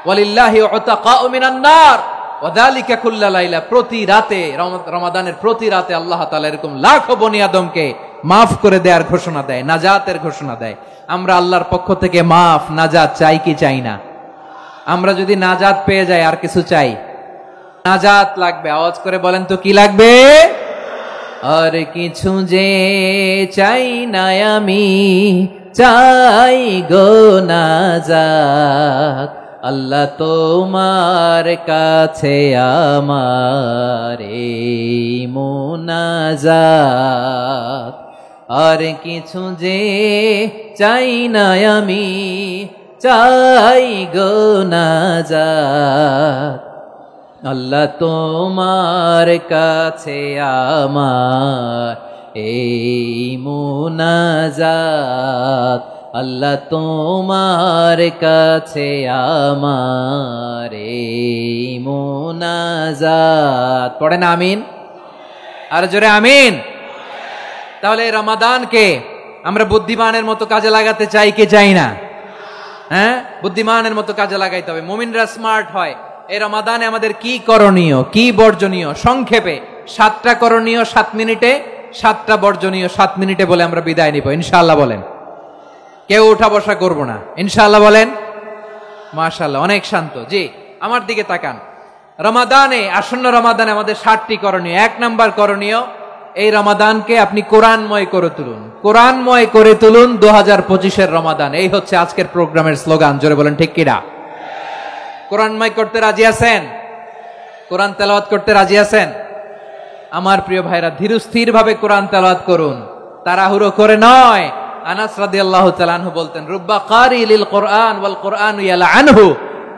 ওয়ালিল্লাহি উতাকাউ মিনান নার ওয়া যালিকা কুল্লা লাইলা, প্রতি রাতে, রমাদানের প্রতি রাতে আল্লাহ তাআলা এরকম লাখো বনি আদমকে মাফ করে দেওয়ার ঘোষণা দেয়, নাজাতের ঘোষণা দেয়। আমরা আল্লাহর পক্ষ থেকে মাফ, নাজাত চাই কি চাই না? আমরা যদি নাজাত পেয়ে যাই, আর কিছু চাই? নাজাত লাগবে। আওয়াজ করে বলেন তো কি লাগবে? আর কিছু যে চাই না আমি, চাই গো নাজাত, আল্লাহ তোমার কাছে আমার এই মুনাজাত। আর কিছু যে চাই না আমি, চাই গো নাজাত, আল্লাহ তোমার কাছে আমার এই মুনাজাত, আল্লাহ তোমার কাছে আমার এই মুনাজাত। পড়েন আমিন, আর জোরে আমিন। তাহলে রমাদানকে আমরা বুদ্ধিমানের মতো কাজে লাগাতে চাই কি চাই না? হ্যাঁ, বুদ্ধিমানের মতো কাজে লাগাইতে হবে। মুমিনরা স্মার্ট হয়। এই রমাদানে আমাদের কি করণীয়, কি বর্জনীয়? সংক্ষেপে 7টা করণীয় 7 মিনিটে, 7টা বর্জনীয় 7 মিনিটে বলে আমরা বিদায় নিব ইনশাআল্লাহ। বলেন, কেউ উঠা বসা করব না ইনশাআল্লাহ। বলেন মাশাআল্লাহ, অনেক শান্ত। জি, আমার দিকে তাকান। রমাদানে, আসন্ন রমাদানে আমাদের 7টি করণীয়। 1 নাম্বার করণীয়, এই রমাদানকে আপনি কোরআনময় করে তুলুন, কোরআনময় করে তুলুন 2025-এর রমাদান। এই হচ্ছে আজকের প্রোগ্রামের স্লোগান। জোরে বলেন ঠিক কিনা? কোরআনময় করতে রাজি আছেন? কোরআন তেলাওয়াত করতে রাজি আছেন? আমার প্রিয় ভাইরা, ধীরস্থির ভাবে কোরআন তেলাওয়াত করুন, তাড়াহুড়ো করে নয়। আনাস রাদিয়াল্লাহু তাআলা আনহু বলতেন, রুব্বা কারি লিল কোরআন ওয়াল কোরআনু ইয়ালআনহু।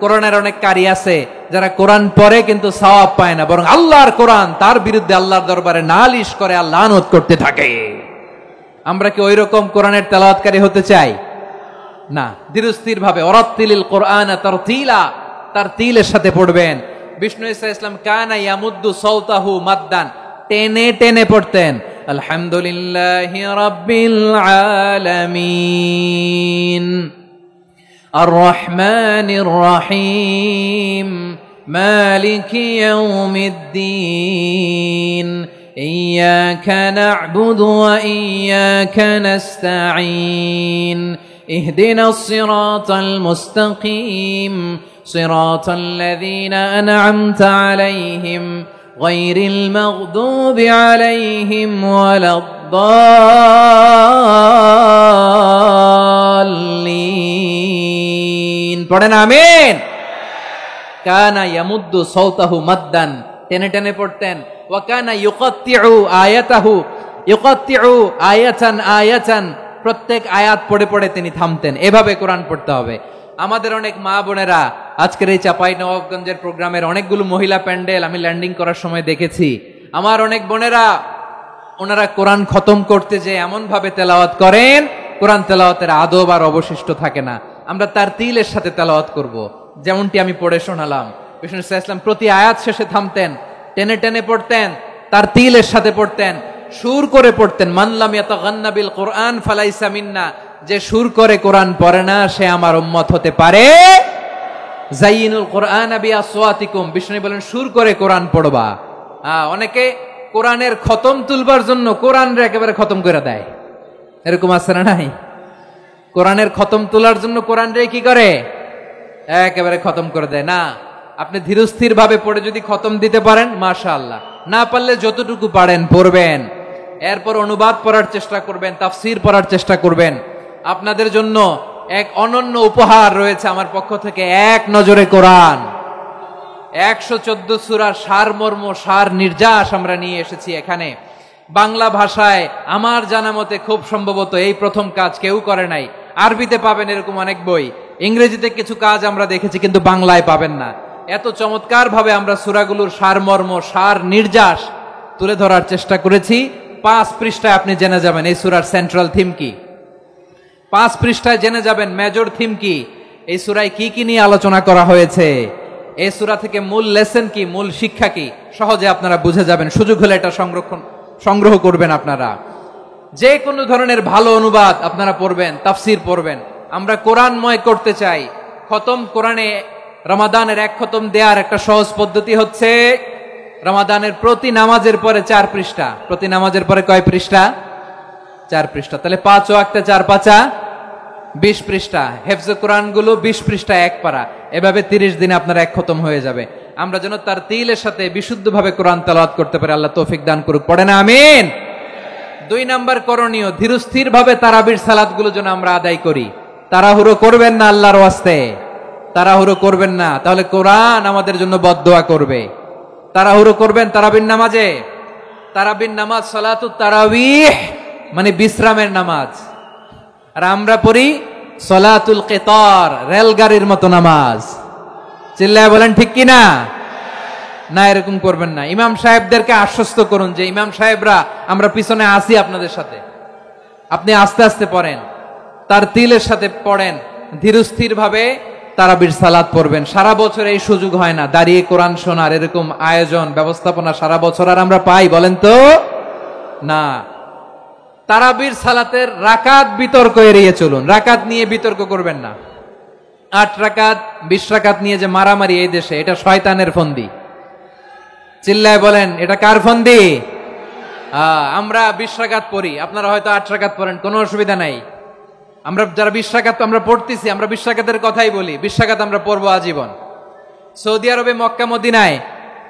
কোরআনের অনেক কারি আছে যারা কোরআন পড়ে কিন্তু সওয়াব পায় না, বরং আল্লাহর কোরআন তার বিরুদ্ধে আল্লাহর দরবারে নালিশ করে আর লানত করতে থাকে। আমরা কি ওই রকম কোরআনের তেলাওয়াতকারী হতে চাই? না। ধীরস্থির ভাবে ওয়ারাত্তিলিল কোরআন তারতিলা, তারতিলের সাথে পড়বেন। বিষ্ণু ঈসা ইসলাম কানা ইয়ামুদ্দু সাওতাহু মাদ্দান, টেনে টেনে পড়তেন। আলহামদুলিল্লাহি রাব্বিল আলামিন আর রহমানির রহিম মালিকি ইয়াউমিদ্দিন ইয়্যাকা না'বুদু ওয়া ইয়্যাকা নাস্তাঈন ইহদিনাস সিরাতাল মুস্তাকিম সিরাতাল লাযীনা আন'আমতা আলাইহিম গায়রিল মাগদুবি আলাইহিম ওয়ালাদ-দাল্লিন। পড়েন আমিন। কানা ইয়ামুদ্দু সাওতাহু মাদ্দান, টেনে টেনে পড়তেন। ওয়া কানা ইউকাত্তিউ আয়াতাহু, ইউকাত্তিউ আয়াতান আয়াতান, প্রত্যেক আয়াত পড়ে পড়ে তিনি থামতেন। এভাবে কোরআন পড়তে হবে। আমাদের অনেক মা বোনেরা আজকের এই চাঁপাইনবাবগঞ্জের প্রোগ্রামের অনেকগুলো মহিলা প্যান্ডেল আমি ল্যান্ডিং করার সময় দেখেছি। আমার অনেক বোনেরা, ওনারা কোরআন খতম করতে যে এমন ভাবে তেলাওয়াত করেন, কোরআন তেলাওয়াতের আদব আর অবশিষ্ট থাকে না। আমরা তারতিলের সাথে তেলাওয়াত করব, যেমনটি আমি পড়ে শোনালাম। বিষ্ণু ইসলাম প্রতি আয়াত শেষে থামতেন, টেনে টেনে পড়তেন, তারতিলের সাথে পড়তেন, সুর করে পড়তেন। মান লাম ইয়াতাগান্না বিল কোরআন ফালাইসা মিন্না, যে সুর করে কোরআন পড়ে না সে আমার উম্মত হতে পারে। যায়িনুল কোরআন বিআসওয়াতিকুম, বিষ্ণু বলেন সুর করে কোরআন পড়বা। অনেকে কোরআনের খতম তুলবার জন্য কোরআনরে একেবারে খতম করে দেয়, এরকম আছে না নাই? কোরআনের খতম তোলার জন্য কোরআনরে কি করে? একেবারে খতম করে দেয়। না, আপনি ধীরস্থির ভাবে পড়ে যদি খতম দিতে পারেন মাশাআল্লাহ, না পারলে যতটুকু পারেন পড়বেন। এরপর অনুবাদ পড়ার চেষ্টা করবেন, তাফসীর পড়ার চেষ্টা করবেন। আপনাদের জন্য এক অনন্য উপহার রয়েছে আমার পক্ষ থেকে, এক নজরে কোরআন। 114 সূরার সারমর্ম, সার নির্যাস আমরা নিয়ে এসেছি এখানে বাংলা ভাষায়। আমার জানা মতে খুব সম্ভবত এই প্রথম কাজ, কেউ করে নাই। আরবিতে পাবেন এরকম অনেক বই, ইংরেজিতে কিছু কাজ আমরা দেখেছি, কিন্তু বাংলায় পাবেন না। এত চমৎকার ভাবে আমরা সূরাগুলোর সারমর্ম, সার নির্যাস তুলে ধরার চেষ্টা করেছি। 5 পৃষ্ঠায় আপনি জেনে যাবেন এই সূরার সেন্ট্রাল থিম কি। 5 পৃষ্ঠায় জেনে যাবেন মেজর থিম কি, এই সূরায় কি কি নিয়ে আলোচনা করা হয়েছে, এই সূরা থেকে মূল লেসন কি, মূল শিক্ষা কি, সহজে আপনারা বুঝে যাবেন। সুযোগ হলে এটা সংগ্রহ করবেন। আপনারা যে কোনো ধরনের ভালো অনুবাদ আপনারা পড়বেন, তাফসীর পড়বেন। আমরা কোরআনময় করতে চাই। খতম কোরআনে রমাদানের 1 খতম দেওয়ার একটা সহজ পদ্ধতি হচ্ছে, রমাদানের প্রতি নামাজের পরে 4 পৃষ্ঠা। প্রতি নামাজের পরে কয় পৃষ্ঠা? 4 পৃষ্ঠা। তাহলে 5 ওয়াক্তে 4 পাঁচা 20 পৃষ্ঠা। হেফজে কোরআন গুলো 20 পৃষ্ঠা এক পারা। এভাবে 30 দিনে আপনার 1 খতম হয়ে যাবে। আমরা যেন তারতিলের সাথে বিশুদ্ধভাবে কোরআন তেলাওয়াত করতে পারি, আল্লাহ তৌফিক দান করুক। পড়েন আমিন। 2 নাম্বার করণীয়, ধীরস্থির ভাবে তারাবির সালাত গুলো যেন আমরা আদায় করি। তাড়াহুড়ো করবেন না, আল্লাহর ওয়াস্তে তাড়াহুড়ো করবেন না, তাহলে কোরআন আমাদের জন্য বদদোয়া করবে। তাড়াহুড়ো করবেন তারাবির নামাজে। তারাবির নামাজ সালাতুত তারাবিহ মানে বিশ্রামের নামাজ, আর আমরা পড়ি সালাতুল কিতার, রেলগাড়ির মতো নামাজ। চিল্লায় বলেন ঠিক কি না? না, এরকম করবেন না। ইমাম সাহেবদেরকে আশ্বস্ত করুন যে ইমাম সাহেবরা আমরা পিছনে আসি আপনাদের সাথে, আপনি আস্তে আস্তে পড়েন, তারতিলের সাথে পড়েন, ধীরস্থির ভাবে তারাবির সালাত পড়বেন। সারা বছর এই সুযোগ হয় না দাঁড়িয়ে কোরআন শোনার, এরকম আয়োজন ব্যবস্থাপনা সারা বছর আর আমরা পাই বলেন তো? না। তারাবির সালাতের রাকাত বিতর্ক এড়িয়ে চলুন, রাকাত নিয়ে বিতর্ক করবেন না। 8 রাকাত 20 রাকাত নিয়ে যে মারামারি এই দেশে, এটা শয়তানের ফন্দি। চিল্লায় বলেন এটা কার ফন্দি? আমরা 20 রাকাত পড়ি, আপনারা হয়তো 8 রাকাত পড়েন, কোনো অসুবিধা নাই। আমরা যারা 20 রাকাত আমরা পড়তেছি, আমরা 20 রাকাতের কথাই বলি, 20 রাকাত আমরা পড়বো আজীবন। সৌদি আরবে মক্কা মদিনায়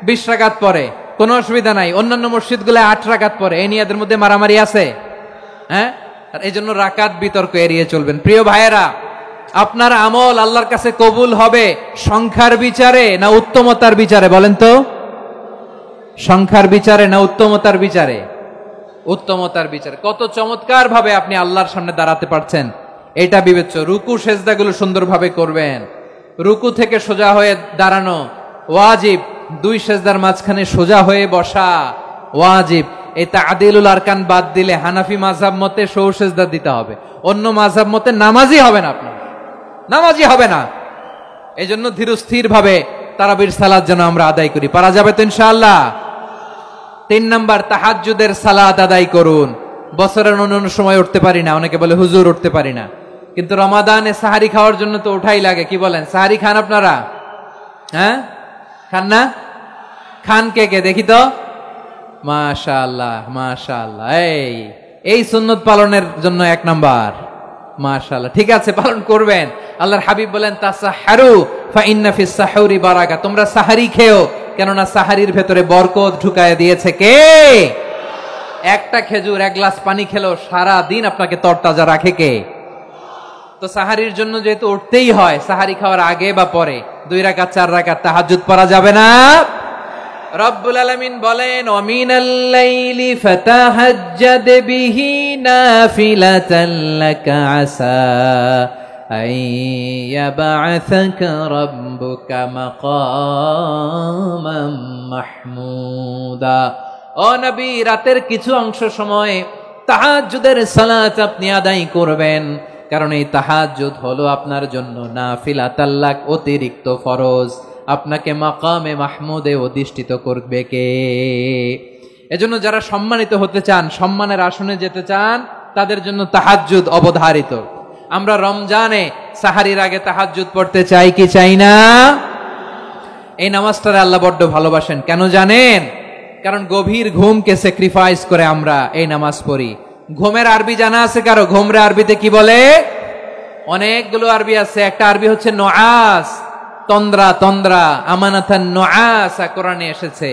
20 রাকাত পড়ে, কোনো অসুবিধা নাই। অন্যান্য মসজিদগুলো 8 রাকাত পড়ে, এই নিয়ে এদের মধ্যে মারামারি আছে? হ্যাঁ, আর এই জন্য রাকাত বিতর্ক এড়িয়ে চলবেন। প্রিয় ভাইয়েরা, আপনার আমল আল্লাহর কাছে কবুল হবে সংখ্যার বিচারে না উত্তমতার বিচারে? বলেন তো, সংখ্যার বিচারে না উত্তমতার বিচারে? উত্তমতার বিচারে। কত চমৎকার ভাবে আপনি আল্লাহর সামনে দাঁড়াতে পারছেন এটা বিবেচ্য। রুকু সেজদাগুলো সুন্দরভাবে করবেন, রুকু থেকে সোজা হয়ে দাঁড়ানো ওয়াজিব, 2 সেজদার মাঝখানে সোজা হয়ে বসা ওয়াজিব। এই তা'দিলুল আরকান বাদ দিলে হানাফি মাযহাব মতে সৌ সেজদা দিতে হবে, অন্য মাযহাব মতে নামাজই হবে না, আপনার নামাজই হবে না। এই জন্য ধীরস্থির ভাবে তারাবির সালাত যেন আমরা আদায় করি। পারা যাবে তো ইনশাআল্লাহ? 3 নাম্বার, তাহাজ্জুদের সালাত আদায় করুন। বছরের অন্য সময় উঠতে পারি না, অনেকে বলে হুজুর উঠতে পারি না, কিন্তু রমাদানে সাহারি খাওয়ার জন্য তো ওঠাই লাগে। কি বলেন, সাহারি খান আপনারা? হ্যাঁ, খান না? খান কে কে দেখি তো? মাশাআল্লাহ মাশাআল্লাহ। এই সুন্নত পালনের জন্য 1 নাম্বার। মাশাআল্লাহ, ঠিক আছে, পালন করবেন। আল্লাহর হাবিব বলেন তাসাহহারু ফা ইন্না ফিস সাহুরি বারাকা, তোমরা সাহারি খেও, কেননা সাহারির ভেতরে বরকত ঢুকায় দিয়েছে কে? একটা খেজুর, 1 গ্লাস পানি খেলেও সারা দিন আপনাকে তরতাজা রাখে কে? তো সাহারির জন্য যেহেতু উঠতেই হয়, সাহারি খাওয়ার আগে বা পরে 2 রাকাত 4 রাকাত তাহাজ্জুদ পড়া যাবে না? রব্বুল আলামিন বলেন ওয়ামিনাল লাইলি ফাতাহাজ্জাদ বিহি নাফিলাতান লাকা আসা আইয়াবআসাকা রাব্বুকা মাকামাম মাহমুদা। ও নবী, রাতের কিছু অংশ সময় তাহাজ্জুদের সালাত আপনি আদায় করবেন, কারণ এই তাহাজ্জুদ হলো আপনার জন্য নাফিলাতাল লাক, অতিরিক্ত ফরজ। আপনাকে মাকামে মাহমুদে অধিষ্ঠিত করবে কে? এজন্য যারা সম্মানিত হতে চান, সম্মানের আসনে যেতে চান, তাদের জন্য তাহাজ্জুদ অবধারিত। আমরা রমজানে সাহারির আগে তাহাজ্জুদ পড়তে চাই কি চাই না? এই নামাজটারে আল্লাহ বড্ড ভালোবাসেন। কেন জানেন? কারণ গভীর ঘুমকে স্যাক্রিফাইস করে আমরা এই নামাজ পড়ি। ঘুমের আরবি জানা আছে কারো? ঘুমরে আরবিতে কি বলে? অনেকগুলো আরবি আছে। একটা আরবি হচ্ছে নুআস, তন্দ্রা, তন্দ্রা, আমানাতান নুআসা কোরআনে এসেছে।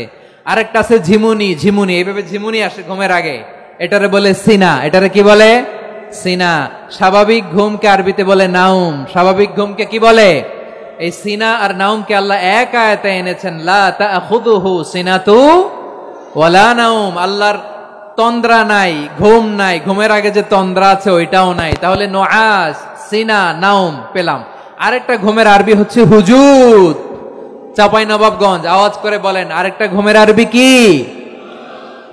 আরেকটা আছে ঝিমুনি, ঝিমুনি, এইভাবে ঝিমুনি আসে ঘুমের আগে, এটারে বলে সিনা। এটারে কি বলে? সিনা। স্বাভাবিক ঘুমকে আরবিতে বলে নাউম। স্বাভাবিক ঘুমকে কি বলে? এই সিনা আর নাউমকে আল্লাহ এক আয়াতে এনেছেন, লা তাখুযুহু সিনাতু ওয়ালা নাউম। আল্লাহর তন্দ্রা নাই, ঘুম নাই, ঘুমের আগে যে তন্দ্রা আছে ওইটাও নাই। তাহলে নুআস, সিনা, নাউম পেলাম। আরেকটা ঘুমের আরবি হচ্ছে হুজুদ। চাঁপাইনবাবগঞ্জ আওয়াজ করে বলেন, আরেকটা ঘুমের আরবি কি?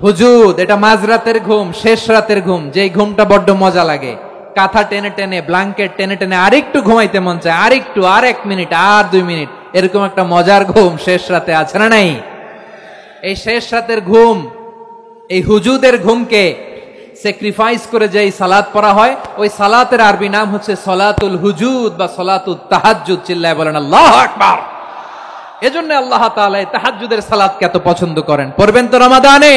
হুজুদ। এটা মাঝরাতের ঘুম, শেষ রাতের ঘুম, যেই ঘুমটা বড্ড মজা লাগে। কাঁথা টেনে টেনে, ব্ল্যাঙ্কেট টেনে টেনে আরেকটু ঘুমাইতে মন চায়, আরেকটু, আর 1 মিনিট, আর 2 মিনিট, এরকম একটা মজার ঘুম শেষ রাতে আছে না নাই? এই শেষ রাতের ঘুম, এই হুজুদের ঘুমকে স্যাক্রিফাইস করে যে সালাত পড়া হয়, ওই সালাতের আরবি নাম হচ্ছে সলাতুল হুজুদ বা সলাতুত তাহাজ্জুদ। চিল্লায় বলেন আল্লাহু আকবার। এজন্য আল্লাহ তাআলা এই তাহাজ্জুদের সালাতকে এত পছন্দ করেন। পড়বেন তো রমাদানে।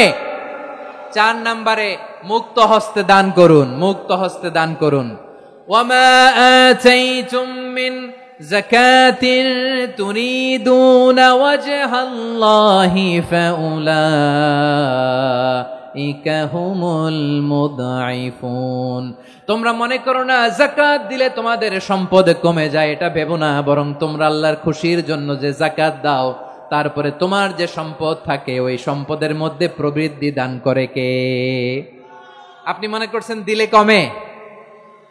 4 নম্বরে মুক্ত হস্তে দান করুন, মুক্ত হস্তে দান করুন। ওয়ামা আতাইতুম মিন যাকাতিন তুরিদুনা ওয়াজহাল্লাহি ফাউলাইকা হুমুল মুদঈফুন। তোমরা মনে করো না যাকাত দিলে তোমাদের সম্পদ কমে যায়, এটা ভেবো না। বরং তোমরা আল্লাহর খুশির জন্য যে যাকাত দাও, তারপরে তোমার যে সম্পদ থাকে ওই সম্পদের মধ্যে প্রবৃদ্ধি দান করে কে? আপনি মনে করছেন দিলে কমে?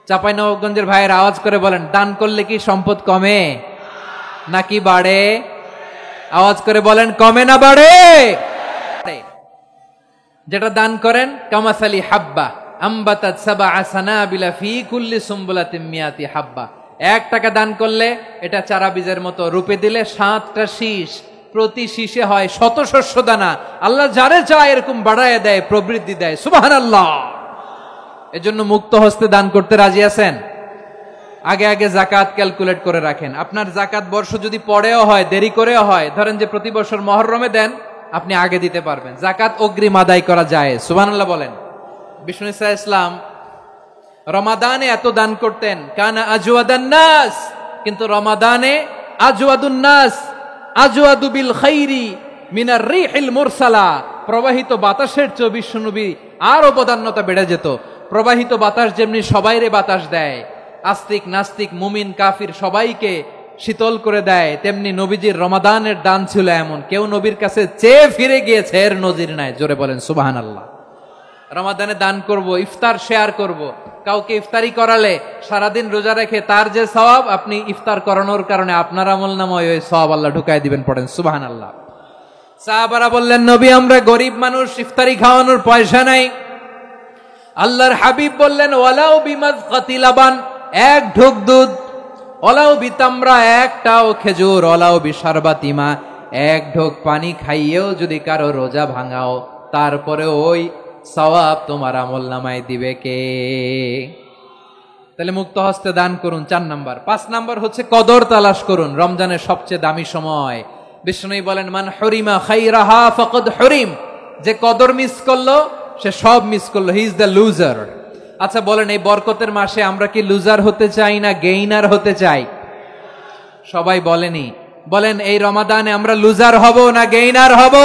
চাঁপাইনবাবগঞ্জের ভাইয়ের আওয়াজ করে বলেন, দান করলে কি সম্পদ কমে নাকি বাড়ে? আওয়াজ করে বলেন, কমে না বাড়ে? যেটা দান করেন, কামাসালি হাব্বা আম্বাতাত সাবআ সানাবিলা ফি কুল্লি সুম্বুলাতিন মিয়াতি হাব্বা। 1 টাকা দান করলে এটা চারা বীজের মতো, রূপে দিলে 7টা শীষ, প্রতি শীষে হয় 100 শস্য দানা। আল্লাহ যারে চায় এরকম বাড়ায় দেয়, প্রবৃদ্ধি দেয়। সুবহানাল্লাহ। এজন্য মুক্ত হস্তে দান করতে রাজি আছেন? আগে আগে যাকাত ক্যালকুলেট করে রাখেন। আপনার যাকাত বর্ষ যদি পরেও হয়, দেরি করেও হয়, ধরেন যে প্রতি বছর মুহররমে দেন, আপনি আগে দিতে পারবেন। যাকাত অগ্রিম আদায় করা যায়। সুবহানাল্লাহ বলেন। বিষ্ণু ইসা ইসলাম রমাদানে এত দান করতেন, কানা আজওয়াদান নাস, কিন্তু রমাদানে আজওয়াদুন নাস আজওয়াদু বিল খাইরি মিনার রিহিল মুরসালা, প্রবাহিত বাতাসের চেয়ে বিশ্বনবী আরো প্রাধান্যতা বেড়ে যেত। প্রবাহিত বাতাস যেমনি সবাইরে বাতাস দেয়, আস্তিক নাস্তিক মুমিন কাফির সবাইকে শীতল করে দেয়, তেমনি নবীজির রমাদানের দান ছিল এমন, কেউ নবীর কাছে চেয়ে ফিরে গিয়েছে এর নজির নাই। জোরে বলেন সুবহানাল্লাহ। রমাদানে দান করব, ইফতার শেয়ার করব, কাউকে ইফতারি করালে সারাদিন রোজা রেখে তার যে সওয়াব, আপনি ইফতার করানোর কারণে আপনার আমলনামায় ওই সওয়াব আল্লাহ ঢুকাই দিবেন। পড়েন সুবহানাল্লাহ। সাহাবারা বললেন, নবী আমরা গরিব মানুষ, ইফতারি খাওয়ানোর পয়সা নাই। আল্লাহর হাবিব বললেন, ওয়ালাউ বিমাযকাতি লাবান, এক ঢোক দুধ, ওয়ালাউ বিতামরা, একটাও খেজুর, ওয়ালাউ বিশারবাতিমা, এক ঢোক পানি খাইয়েও যদি কারো রোজা ভাঙাও, তারপরে ওই সওয়াব তোমার আমলনামায় দিবে কে? তাহলে মুক্ত হস্তে দান করুন, 4 নাম্বার। 5 নাম্বার হচ্ছে কদর তালাশ করুন, রমজানের সবচেয়ে দামি সময়। বিষ্ণু বলেন, মান হরিমা খাইরাহা ফাকাদ হরিম, যে কদর মিস করলো সে সব মিস করলো, হি ইজ দ্য লুজার। আচ্ছা বলেন, এই বরকতের মাসে আমরা কি লুজার হতে চাই না গেইনার হতে চাই? সবাই বলেনি, বলেন এই রমাদানে আমরা লুজার হব না গেইনার হব?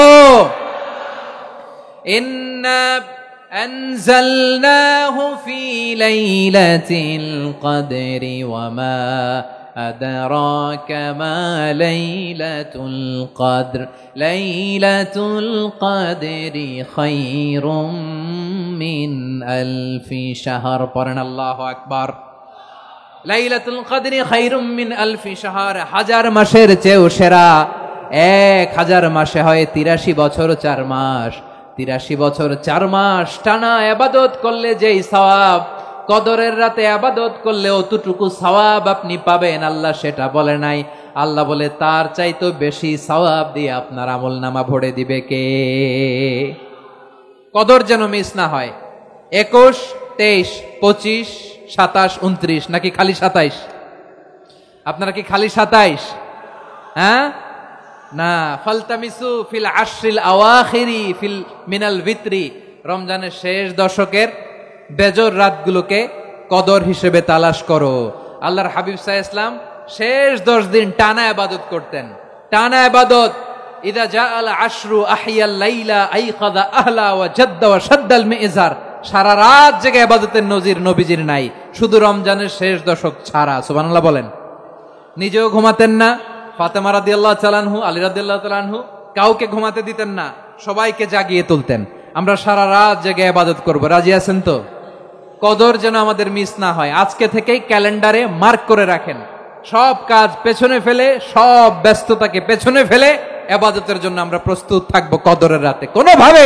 ইন্না আনজালনাহু ফি লাইলাতিল কদরি ওয়া মা আদরাকা মা লাইলাতুল কদর, লাইলাতুল কদরি খায়রুম মিন আলফি শাহর। পড়েন আল্লাহু আকবার। লাইলাতুল কদরি খায়রুম মিন আলফি শাহর, 1000 মাসের চেয়েও সেরা। 1000 মাসে হয় 83 বছর 4 মাস। 83 বছর 4 মাস টানা ইবাদত করলে যেই সওয়াব, কদরের রাতে ইবাদত করলে অতটুকু সওয়াব আপনি পাবেন, আল্লাহ সেটা বলে নাই। আল্লাহ বলে তার চাইতে বেশি সওয়াব দিয়ে আপনার আমলনামা ভরে দিবে কে? কদর যেন মিস না হয়। 21, 23, 25, 27, 29 নাকি খালি 27? আপনারা কি খালি 27? হ্যাঁ না, ফালতামিসু ফিল আশরিল আওয়াখিরি ফিল মিনাল ভিতরি, রমজানের শেষ দশকের বেজর রাতগুলোকে কদর হিসেবে তালাশ করো। আল্লাহর হাবিব সাল্লাল্লাহু আলাইহি ওয়াসাল্লাম শেষ 10 দিন টানা ইবাদত করতেন, টানা ইবাদত। ইদা জাআল আশরু আহিয়াল লাইলা আইকাযা আহলা ওয়া জাদ্দা ওয়া শাদ্দাল মিজার, সারা রাত জেগে ইবাদতের নজির নবীজির নাই, শুধু রমজানের শেষ দশক ছাড়া। সুবহানাল্লাহ বলেন। নিজেও ঘুমাতেন না, ফাতেমা রাদিয়াল্লাহু তাআলা আনহু, আলী রাদিয়াল্লাহু তাআলা আনহু কাউকে ঘুমাতে দিতেন না, সবাইকে জাগিয়ে তুলতেন। আমরা সারা রাত জেগে ইবাদত করব, রাজি আছেন তো? কদর যেন আমাদের মিস না হয়। আজকে থেকেই ক্যালেন্ডারে মার্ক করে রাখেন, সব কাজ পেছনে ফেলে, সব ব্যস্ততাকে পেছনে ফেলে ইবাদতের জন্য আমরা প্রস্তুত থাকব কদরের রাতে। কোনোভাবে